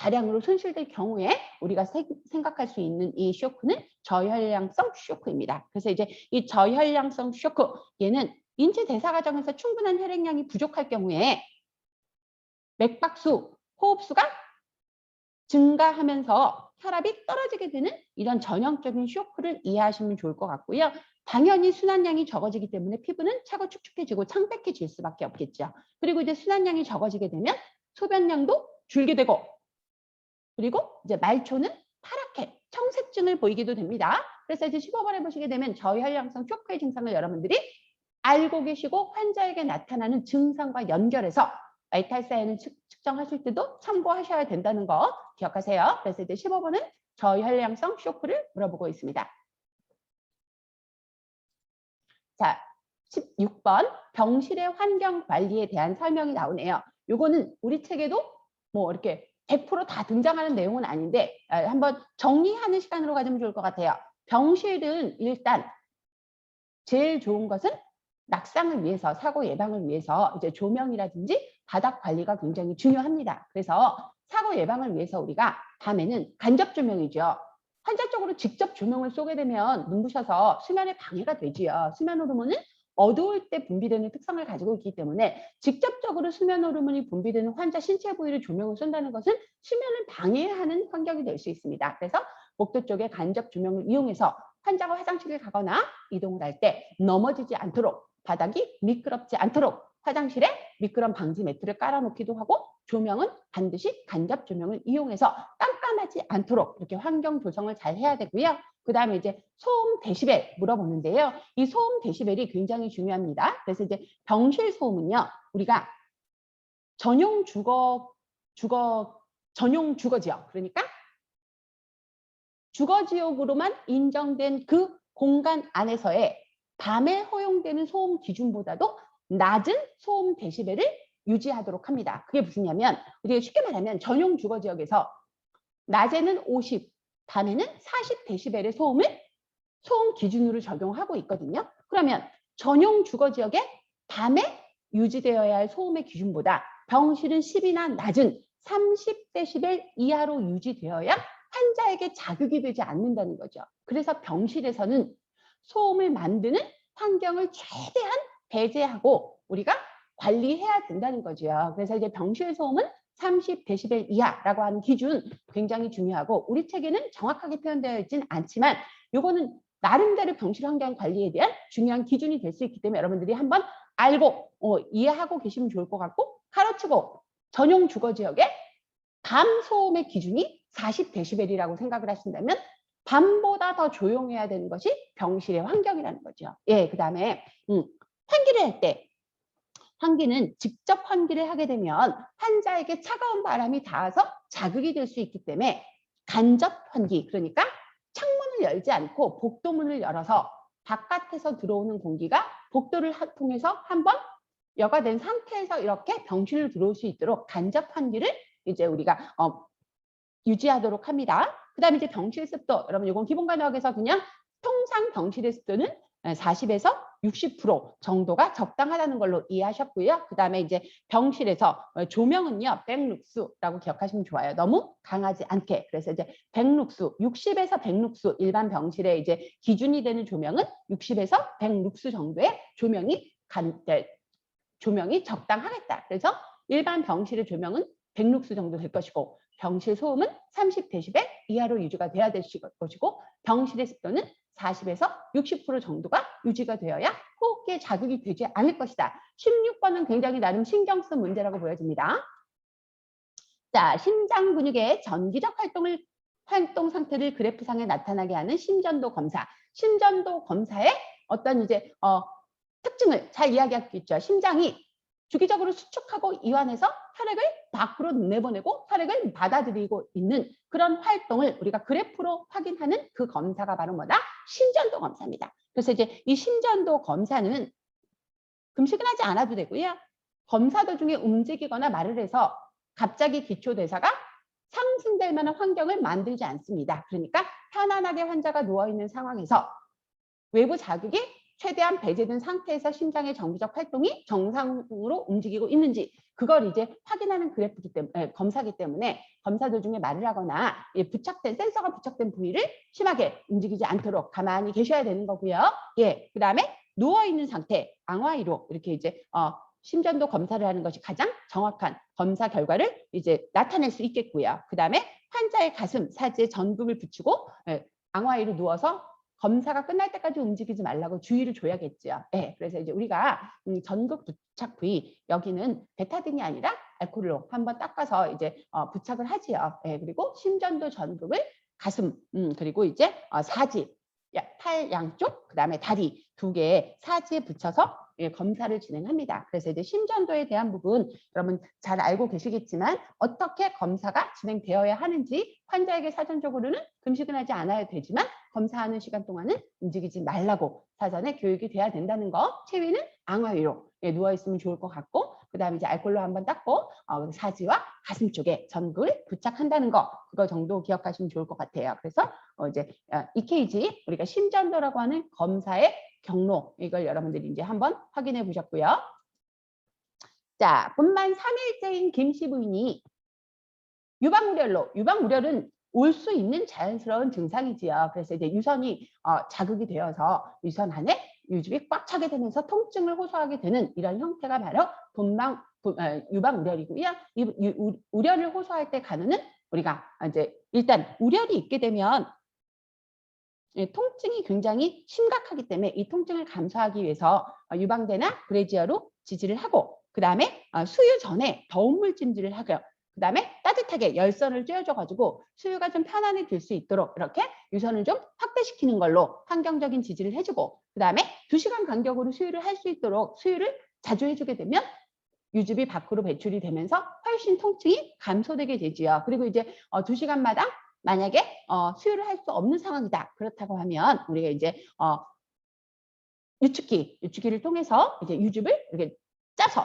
다량으로 손실될 경우에 우리가 생각할 수 있는 이 쇼크는 저혈량성 쇼크입니다. 그래서 이제 이 저혈량성 쇼크, 얘는 인체 대사 과정에서 충분한 혈액량이 부족할 경우에 맥박수, 호흡수가 증가하면서 혈압이 떨어지게 되는 이런 전형적인 쇼크를 이해하시면 좋을 것 같고요. 당연히 순환량이 적어지기 때문에 피부는 차고 축축해지고 창백해질 수밖에 없겠죠. 그리고 이제 순환량이 적어지게 되면 소변량도 줄게 되고, 그리고 이제 말초는 파랗게 청색증을 보이기도 됩니다. 그래서 이제 15번 해보시게 되면 저혈량성 쇼크의 증상을 여러분들이 알고 계시고 환자에게 나타나는 증상과 연결해서 바이탈 사인을 측정하실 때도 참고하셔야 된다는 거 기억하세요. 그래서 이제 15번은 저혈량성 쇼크를 물어보고 있습니다. 자, 16번 병실의 환경 관리에 대한 설명이 나오네요. 요거는 우리 책에도 뭐 이렇게 100% 다 등장하는 내용은 아닌데 한번 정리하는 시간으로 가지면 좋을 것 같아요. 병실은 일단 제일 좋은 것은 낙상을 위해서, 사고 예방을 위해서 이제 조명이라든지 바닥 관리가 굉장히 중요합니다. 그래서 사고 예방을 위해서 우리가 밤에는 간접 조명이죠. 환자 쪽으로 직접 조명을 쏘게 되면 눈부셔서 수면에 방해가 되지요. 수면 호르몬은 어두울 때 분비되는 특성을 가지고 있기 때문에 직접적으로 수면 호르몬이 분비되는 환자 신체 부위를 조명을 쏜다는 것은 수면을 방해하는 환경이 될 수 있습니다. 그래서 복도 쪽에 간접 조명을 이용해서 환자가 화장실을 가거나 이동을 할 때 넘어지지 않도록, 바닥이 미끄럽지 않도록 화장실에 미끄럼 방지 매트를 깔아놓기도 하고, 조명은 반드시 간접 조명을 이용해서 깜깜하지 않도록 이렇게 환경 조성을 잘 해야 되고요. 그 다음에 이제 소음 데시벨 물어보는데요. 이 소음 데시벨이 굉장히 중요합니다. 그래서 이제 병실 소음은요, 우리가 전용 주거지역, 그러니까 주거지역으로만 인정된 그 공간 안에서의 밤에 허용되는 소음 기준보다도 낮은 소음 데시벨을 유지하도록 합니다. 그게 무슨냐면, 우리가 쉽게 말하면 전용 주거지역에서 낮에는 50, 밤에는 40 데시벨의 소음 기준으로 적용하고 있거든요. 그러면 전용 주거지역에 밤에 유지되어야 할 소음의 기준보다 병실은 10이나 낮은 30 데시벨 이하로 유지되어야 환자에게 자극이 되지 않는다는 거죠. 그래서 병실에서는 소음을 만드는 환경을 최대한 배제하고 우리가 관리해야 된다는 거죠. 그래서 이제 병실 소음은 30 데시벨 이하라고 하는 기준 굉장히 중요하고, 우리 책에는 정확하게 표현되어 있지는 않지만 이거는 나름대로 병실 환경 관리에 대한 중요한 기준이 될 수 있기 때문에 여러분들이 한번 알고 이해하고 계시면 좋을 것 같고, 가르치고 전용 주거지역에 밤 소음의 기준이 40 데시벨이라고 생각을 하신다면 밤보다 더 조용해야 되는 것이 병실의 환경이라는 거죠. 예, 그 다음에 환기를 할 때, 환기는 직접 환기를 하게 되면 환자에게 차가운 바람이 닿아서 자극이 될 수 있기 때문에 간접 환기, 그러니까 창문을 열지 않고 복도문을 열어서 바깥에서 들어오는 공기가 복도를 통해서 한번 여과된 상태에서 이렇게 병실로 들어올 수 있도록 간접 환기를 이제 우리가 유지하도록 합니다. 그 다음에 이제 병실 습도, 여러분 이건 기본간호학에서 그냥 통상 병실의 습도는 40에서 60% 정도가 적당하다는 걸로 이해하셨고요. 그 다음에 이제 병실에서 조명은요, 백룩스라고 기억하시면 좋아요. 너무 강하지 않게. 그래서 이제 백룩스, 60에서 100룩스, 일반 병실의 이제 기준이 되는 조명은 60에서 100룩스 정도의 조명이 적당하겠다. 그래서 일반 병실의 조명은 100룩스 정도 될 것이고, 병실 소음은 30 데시벨 이하로 유지가 돼야 될 것이고, 병실의 습도는 40에서 60% 정도가 유지가 되어야 호흡기에 자극이 되지 않을 것이다. 16번은 굉장히 나름 신경 쓴 문제라고 보여집니다. 자, 심장 근육의 전기적 활동 상태를 그래프상에 나타나게 하는 심전도 검사. 심전도 검사의 어떤 이제 특징을 잘 이야기하겠죠. 심장이 주기적으로 수축하고 이완해서 혈액을 밖으로 내보내고 혈액을 받아들이고 있는 그런 활동을 우리가 그래프로 확인하는 그 검사가 바로 뭐다? 심전도 검사입니다. 그래서 이제 이 심전도 검사는 금식은 하지 않아도 되고요. 검사 도중에 움직이거나 말을 해서 갑자기 기초대사가 상승될 만한 환경을 만들지 않습니다. 그러니까 편안하게 환자가 누워있는 상황에서 외부 자극이 최대한 배제된 상태에서 심장의 정기적 활동이 정상으로 움직이고 있는지 그걸 이제 확인하는 그래프기 때문에 검사기 때문에 검사 도중에 말을 하거나 부착된 센서가 부착된 부위를 심하게 움직이지 않도록 가만히 계셔야 되는 거고요. 예, 그다음에 누워 있는 상태 앙화위로 이렇게 이제 심전도 검사를 하는 것이 가장 정확한 검사 결과를 이제 나타낼 수 있겠고요. 그다음에 환자의 가슴 사지에 전극을 붙이고 앙화위로 누워서 검사가 끝날 때까지 움직이지 말라고 주의를 줘야겠죠. 네, 그래서 이제 우리가 전극 부착 부위 여기는 베타딘이 아니라 알코올로 한번 닦아서 이제 부착을 하지요. 네, 그리고 심전도 전극을 가슴 그리고 이제 사지 팔 양쪽 그다음에 다리 두 개의 사지에 붙여서 검사를 진행합니다. 그래서 이제 심전도에 대한 부분 여러분 잘 알고 계시겠지만 어떻게 검사가 진행되어야 하는지 환자에게 사전적으로는 금식은 하지 않아야 되지만 검사하는 시간 동안은 움직이지 말라고 사전에 교육이 돼야 된다는 거. 체위는 앙화위로 누워 있으면 좋을 것 같고 그다음에 이제 알코올로 한번 닦고 사지와 가슴 쪽에 전극을 부착한다는 거 그거 정도 기억하시면 좋을 것 같아요. 그래서 이제 EKG 우리가 심전도라고 하는 검사의 경로 이걸 여러분들이 이제 한번 확인해 보셨고요. 자, 분만 3일째인 김씨 부인이 유방우려는 올 수 있는 자연스러운 증상이지요. 그래서 이제 유선이 자극이 되어서 유선 안에 유즙이 꽉 차게 되면서 통증을 호소하게 되는 이런 형태가 바로 유방우려이고요. 우려를 호소할 때 간호는 우리가 이제 일단 우려이 있게 되면 통증이 굉장히 심각하기 때문에 이 통증을 감소하기 위해서 유방대나 브래지어로 지지를 하고 그 다음에 수유 전에 더운 물 찜질을 하고요. 그 다음에 따뜻하게 열선을 쬐어줘가지고 수유가 좀 편안히 될 수 있도록 이렇게 유선을 좀 확대시키는 걸로 환경적인 지지를 해주고 그 다음에 2시간 간격으로 수유를 할 수 있도록 수유를 자주 해주게 되면 유즙이 밖으로 배출이 되면서 훨씬 통증이 감소되게 되지요. 그리고 이제 2시간마다 만약에 수유를 할 수 없는 상황이다. 그렇다고 하면 우리가 이제 유축기를 통해서 이제 유즙을 이렇게 짜서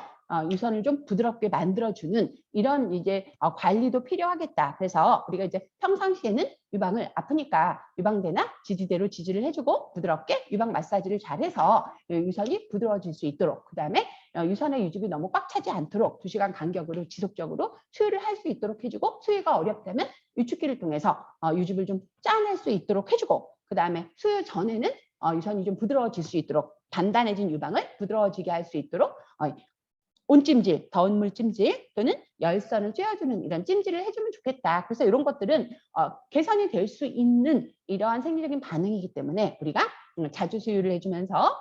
유선을 좀 부드럽게 만들어주는 이런 이제 관리도 필요하겠다. 그래서 우리가 이제 평상시에는 유방을 아프니까 유방대나 지지대로 지지를 해주고 부드럽게 유방 마사지를 잘해서 유선이 부드러워질 수 있도록 그 다음에 유선의 유즙이 너무 꽉 차지 않도록 2시간 간격으로 지속적으로 수유를 할 수 있도록 해주고 수유가 어렵다면 유축기를 통해서 유즙을 좀 짜낼 수 있도록 해주고 그 다음에 수유 전에는 유선이 좀 부드러워질 수 있도록 단단해진 유방을 부드러워지게 할 수 있도록 온찜질, 더운 물 찜질 또는 열선을 쬐어주는 이런 찜질을 해주면 좋겠다. 그래서 이런 것들은 개선이 될 수 있는 이러한 생리적인 반응이기 때문에 우리가 자주 수유를 해주면서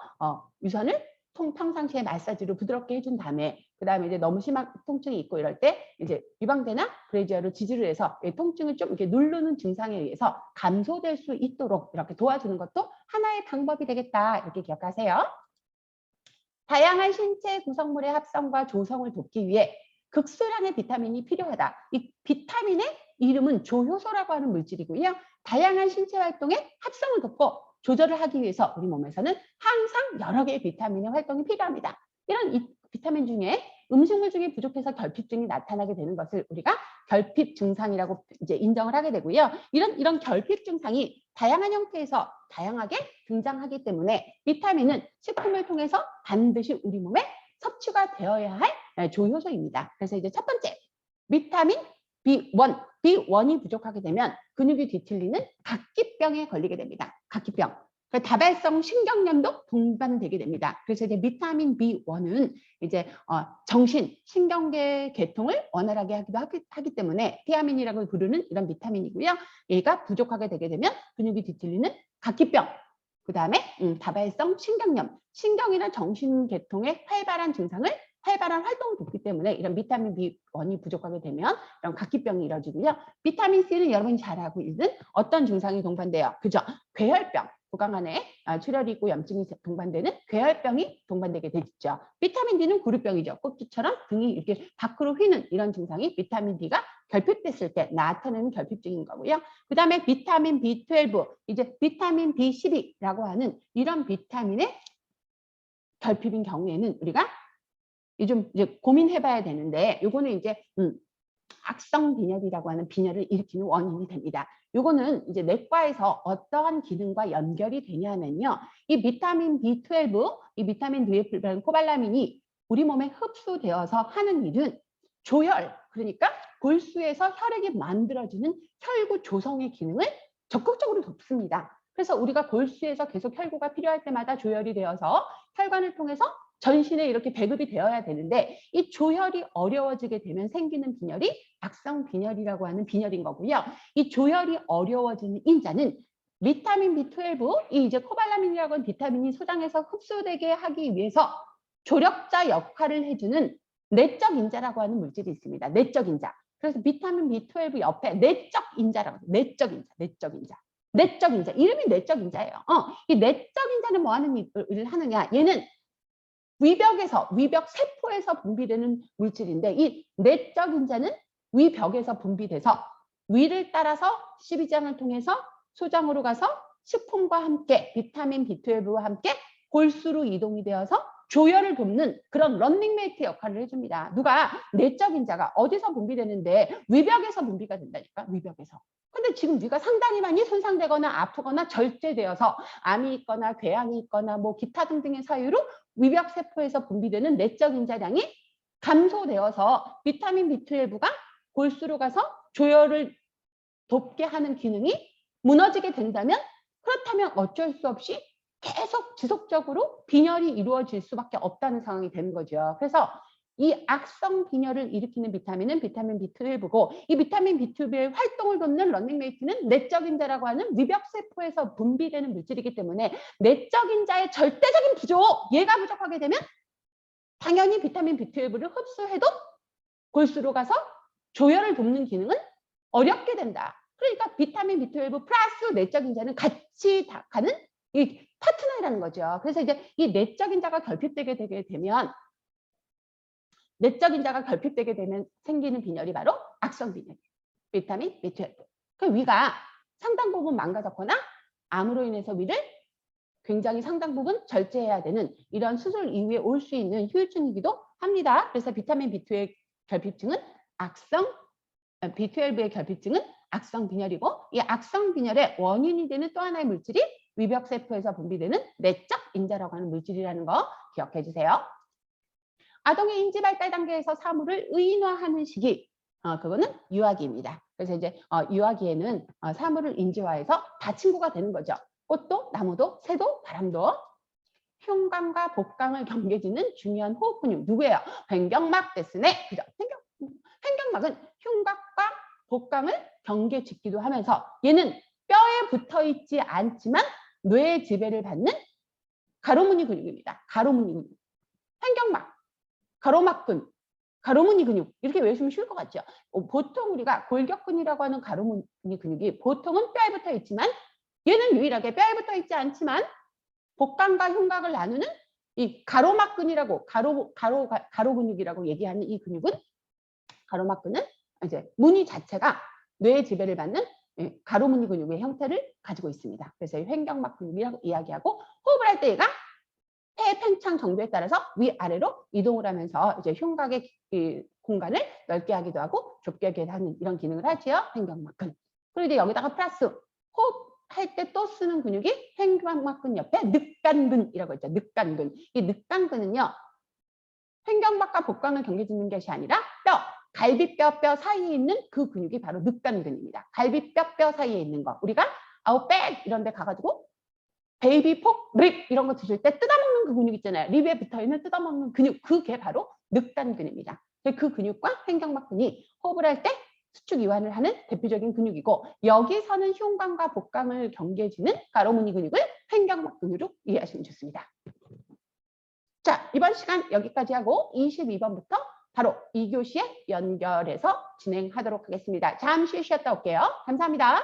유선을 평상시에 마사지로 부드럽게 해준 다음에 그 다음에 이제 너무 심한 통증이 있고 이럴 때 이제 유방대나 브래지어로 지지를 해서 통증을 좀 이렇게 누르는 증상에 의해서 감소될 수 있도록 이렇게 도와주는 것도 하나의 방법이 되겠다. 이렇게 기억하세요. 다양한 신체 구성물의 합성과 조성을 돕기 위해 극소량의 비타민이 필요하다. 이 비타민의 이름은 조효소라고 하는 물질이고요. 다양한 신체 활동의 합성을 돕고 조절을 하기 위해서 우리 몸에서는 항상 여러 개의 비타민의 활동이 필요합니다. 이런 비타민 중에 음식물 중에 부족해서 결핍증이 나타나게 되는 것을 우리가 결핍 증상이라고 이제 인정을 하게 되고요. 이런 결핍 증상이 다양한 형태에서 다양하게 등장하기 때문에 비타민은 식품을 통해서 반드시 우리 몸에 섭취가 되어야 할 조효소입니다. 그래서 이제 첫 번째 비타민 B1이 부족하게 되면 근육이 뒤틀리는 각기병에 걸리게 됩니다. 각기병. 다발성 신경염도 동반되게 됩니다. 그래서 이제 비타민 B1은 이제 정신, 신경계 계통을 원활하게 하기도 하기 때문에 티아민이라고 부르는 이런 비타민이고요. 얘가 부족하게 되게 되면 근육이 뒤틀리는 각기병, 그 다음에 다발성 신경염, 신경이나 정신계통의 활발한 활동을 돕기 때문에 이런 비타민 B1이 부족하게 되면 이런 각기병이 이루어지고요. 비타민 C는 여러분이 잘 알고 있는 어떤 증상이 동반돼요? 그죠? 괴혈병, 구강 안에 출혈이 있고 염증이 동반되는 괴혈병이 동반되게 되죠. 비타민 D는 구루병이죠. 꼭지처럼 등이 이렇게 밖으로 휘는 이런 증상이 비타민 D가 결핍됐을 때 나타내는 결핍증인 거고요. 그 다음에 비타민 B12, 이제 비타민 B12라고 하는 이런 비타민의 결핍인 경우에는 우리가 좀 이제 고민해봐야 되는데, 요거는 이제 악성 빈혈이라고 하는 빈혈을 일으키는 원인이 됩니다. 요거는 이제 내과에서 어떠한 기능과 연결이 되냐면요. 이 비타민 B12, 이 비타민 B12, 코발라민이 우리 몸에 흡수되어서 하는 일은 조혈, 그러니까 골수에서 혈액이 만들어지는 혈구 조성의 기능을 적극적으로 돕습니다. 그래서 우리가 골수에서 계속 혈구가 필요할 때마다 조혈이 되어서 혈관을 통해서 전신에 이렇게 배급이 되어야 되는데 이 조혈이 어려워지게 되면 생기는 빈혈이 악성빈혈이라고 하는 빈혈인 거고요. 이 조혈이 어려워지는 인자는 비타민 B12, 이 이제 코발라민이라고 하는 비타민이 소장해서 흡수되게 하기 위해서 조력자 역할을 해주는 내적 인자라고 하는 물질이 있습니다. 내적 인자. 그래서 비타민 B12 옆에 내적 인자라고 해요. 내적 인자, 내적 인자. 내적 인자. 이름이 내적 인자예요. 이 내적 인자는 뭐 하는 일을 하느냐? 얘는 위벽에서, 위벽 세포에서 분비되는 물질인데 이 내적 인자는 위벽에서 분비돼서 위를 따라서 십이장을 통해서 소장으로 가서 식품과 함께 비타민 B12와 함께 골수로 이동이 되어서 조혈을 돕는 그런 런닝메이트 역할을 해줍니다. 누가? 내적 인자가 어디서 분비되는데 위벽에서 분비가 된다니까. 위벽에서. 근데 지금 네가 상당히 많이 손상되거나 아프거나 절제되어서 암이 있거나 궤양이 있거나 뭐 기타 등등의 사유로 위벽 세포에서 분비되는 내적 인자량이 감소되어서 비타민 B12가 골수로 가서 조혈을 돕게 하는 기능이 무너지게 된다면 그렇다면 어쩔 수 없이 계속 지속적으로 빈혈이 이루어질 수밖에 없다는 상황이 되는 거죠. 그래서 이 악성 빈혈을 일으키는 비타민은 비타민 B12고 이 비타민 B12의 활동을 돕는 런닝메이트는 내적 인자라고 하는 위벽세포에서 분비되는 물질이기 때문에 내적 인자의 절대적인 부족, 얘가 부족하게 되면 당연히 비타민 B12를 흡수해도 골수로 가서 조혈을 돕는 기능은 어렵게 된다. 그러니까 비타민 B12 플러스 내적 인자는 같이 가는 이 파트너라는 거죠. 그래서 이제 이 내적 인자가 결핍되게 되면 내적 인자가 결핍되게 되면 생기는 빈혈이 바로 악성 빈혈, 비타민 B12. 그 위가 상당 부분 망가졌거나 암으로 인해서 위를 굉장히 상당 부분 절제해야 되는 이런 수술 이후에 올 수 있는 후유증이기도 합니다. 그래서 비타민 B12의 결핍증은 B12의 결핍증은 악성 빈혈이고 이 악성 빈혈의 원인이 되는 또 하나의 물질이 위벽세포에서 분비되는 내적 인자라고 하는 물질이라는 거 기억해 주세요. 아동의 인지 발달 단계에서 사물을 의인화하는 시기, 그거는 유아기입니다. 그래서 이제 유아기에는 사물을 인지화해서 다 친구가 되는 거죠. 꽃도, 나무도, 새도, 바람도. 흉곽과 복강을 경계짓는 중요한 호흡 근육 누구예요? 횡격막 데스네. 그죠? 횡격막은 흉곽과 복강을 경계짓기도 하면서 얘는 뼈에 붙어 있지 않지만 뇌의 지배를 받는 가로무늬 근육입니다. 가로무늬 근육. 횡격막, 가로막근, 가로무늬 근육 이렇게 외우시면 쉬울 것 같죠. 보통 우리가 골격근이라고 하는 가로무늬 근육이 보통은 뼈에 붙어 있지만 얘는 유일하게 뼈에 붙어 있지 않지만 복강과 흉곽을 나누는 이 가로막근이라고 가로 근육이라고 얘기하는 이 근육은 가로막근은 이제 무늬 자체가 뇌의 지배를 받는 가로무늬 근육의 형태를 가지고 있습니다. 그래서 횡격막 근육이라고 이야기하고 호흡을 할 때 얘가 폐 팽창 정도에 따라서 위아래로 이동을 하면서 이제 흉곽의 공간을 넓게 하기도 하고 좁게 하기도 하는 이런 기능을 하지요. 횡격막근. 그리고 이제 여기다가 플러스 호흡할 때 또 쓰는 근육이 횡격막근 옆에 늑간근이라고 있죠. 늑간근. 이 늑간근은요. 횡격막과 복강을 경계짓는 것이 아니라 갈비뼈 사이에 있는 그 근육이 바로 늑간근입니다. 갈비뼈 사이에 있는 거. 우리가 아웃백 이런 데 가가지고 베이비 폭, 립 이런 거 드실 때 뜯어먹는 그 근육 있잖아요. 립에 붙어있는 뜯어먹는 근육. 그게 바로 늑간근입니다. 그 근육과 횡격막근이 호흡을 할 때 수축 이완을 하는 대표적인 근육이고 여기서는 흉곽과 복강을 경계지는 가로무늬 근육을 횡격막근으로 이해하시면 좋습니다. 자, 이번 시간 여기까지 하고 22번부터 바로 2교시에 연결해서 진행하도록 하겠습니다. 잠시 쉬었다 올게요. 감사합니다.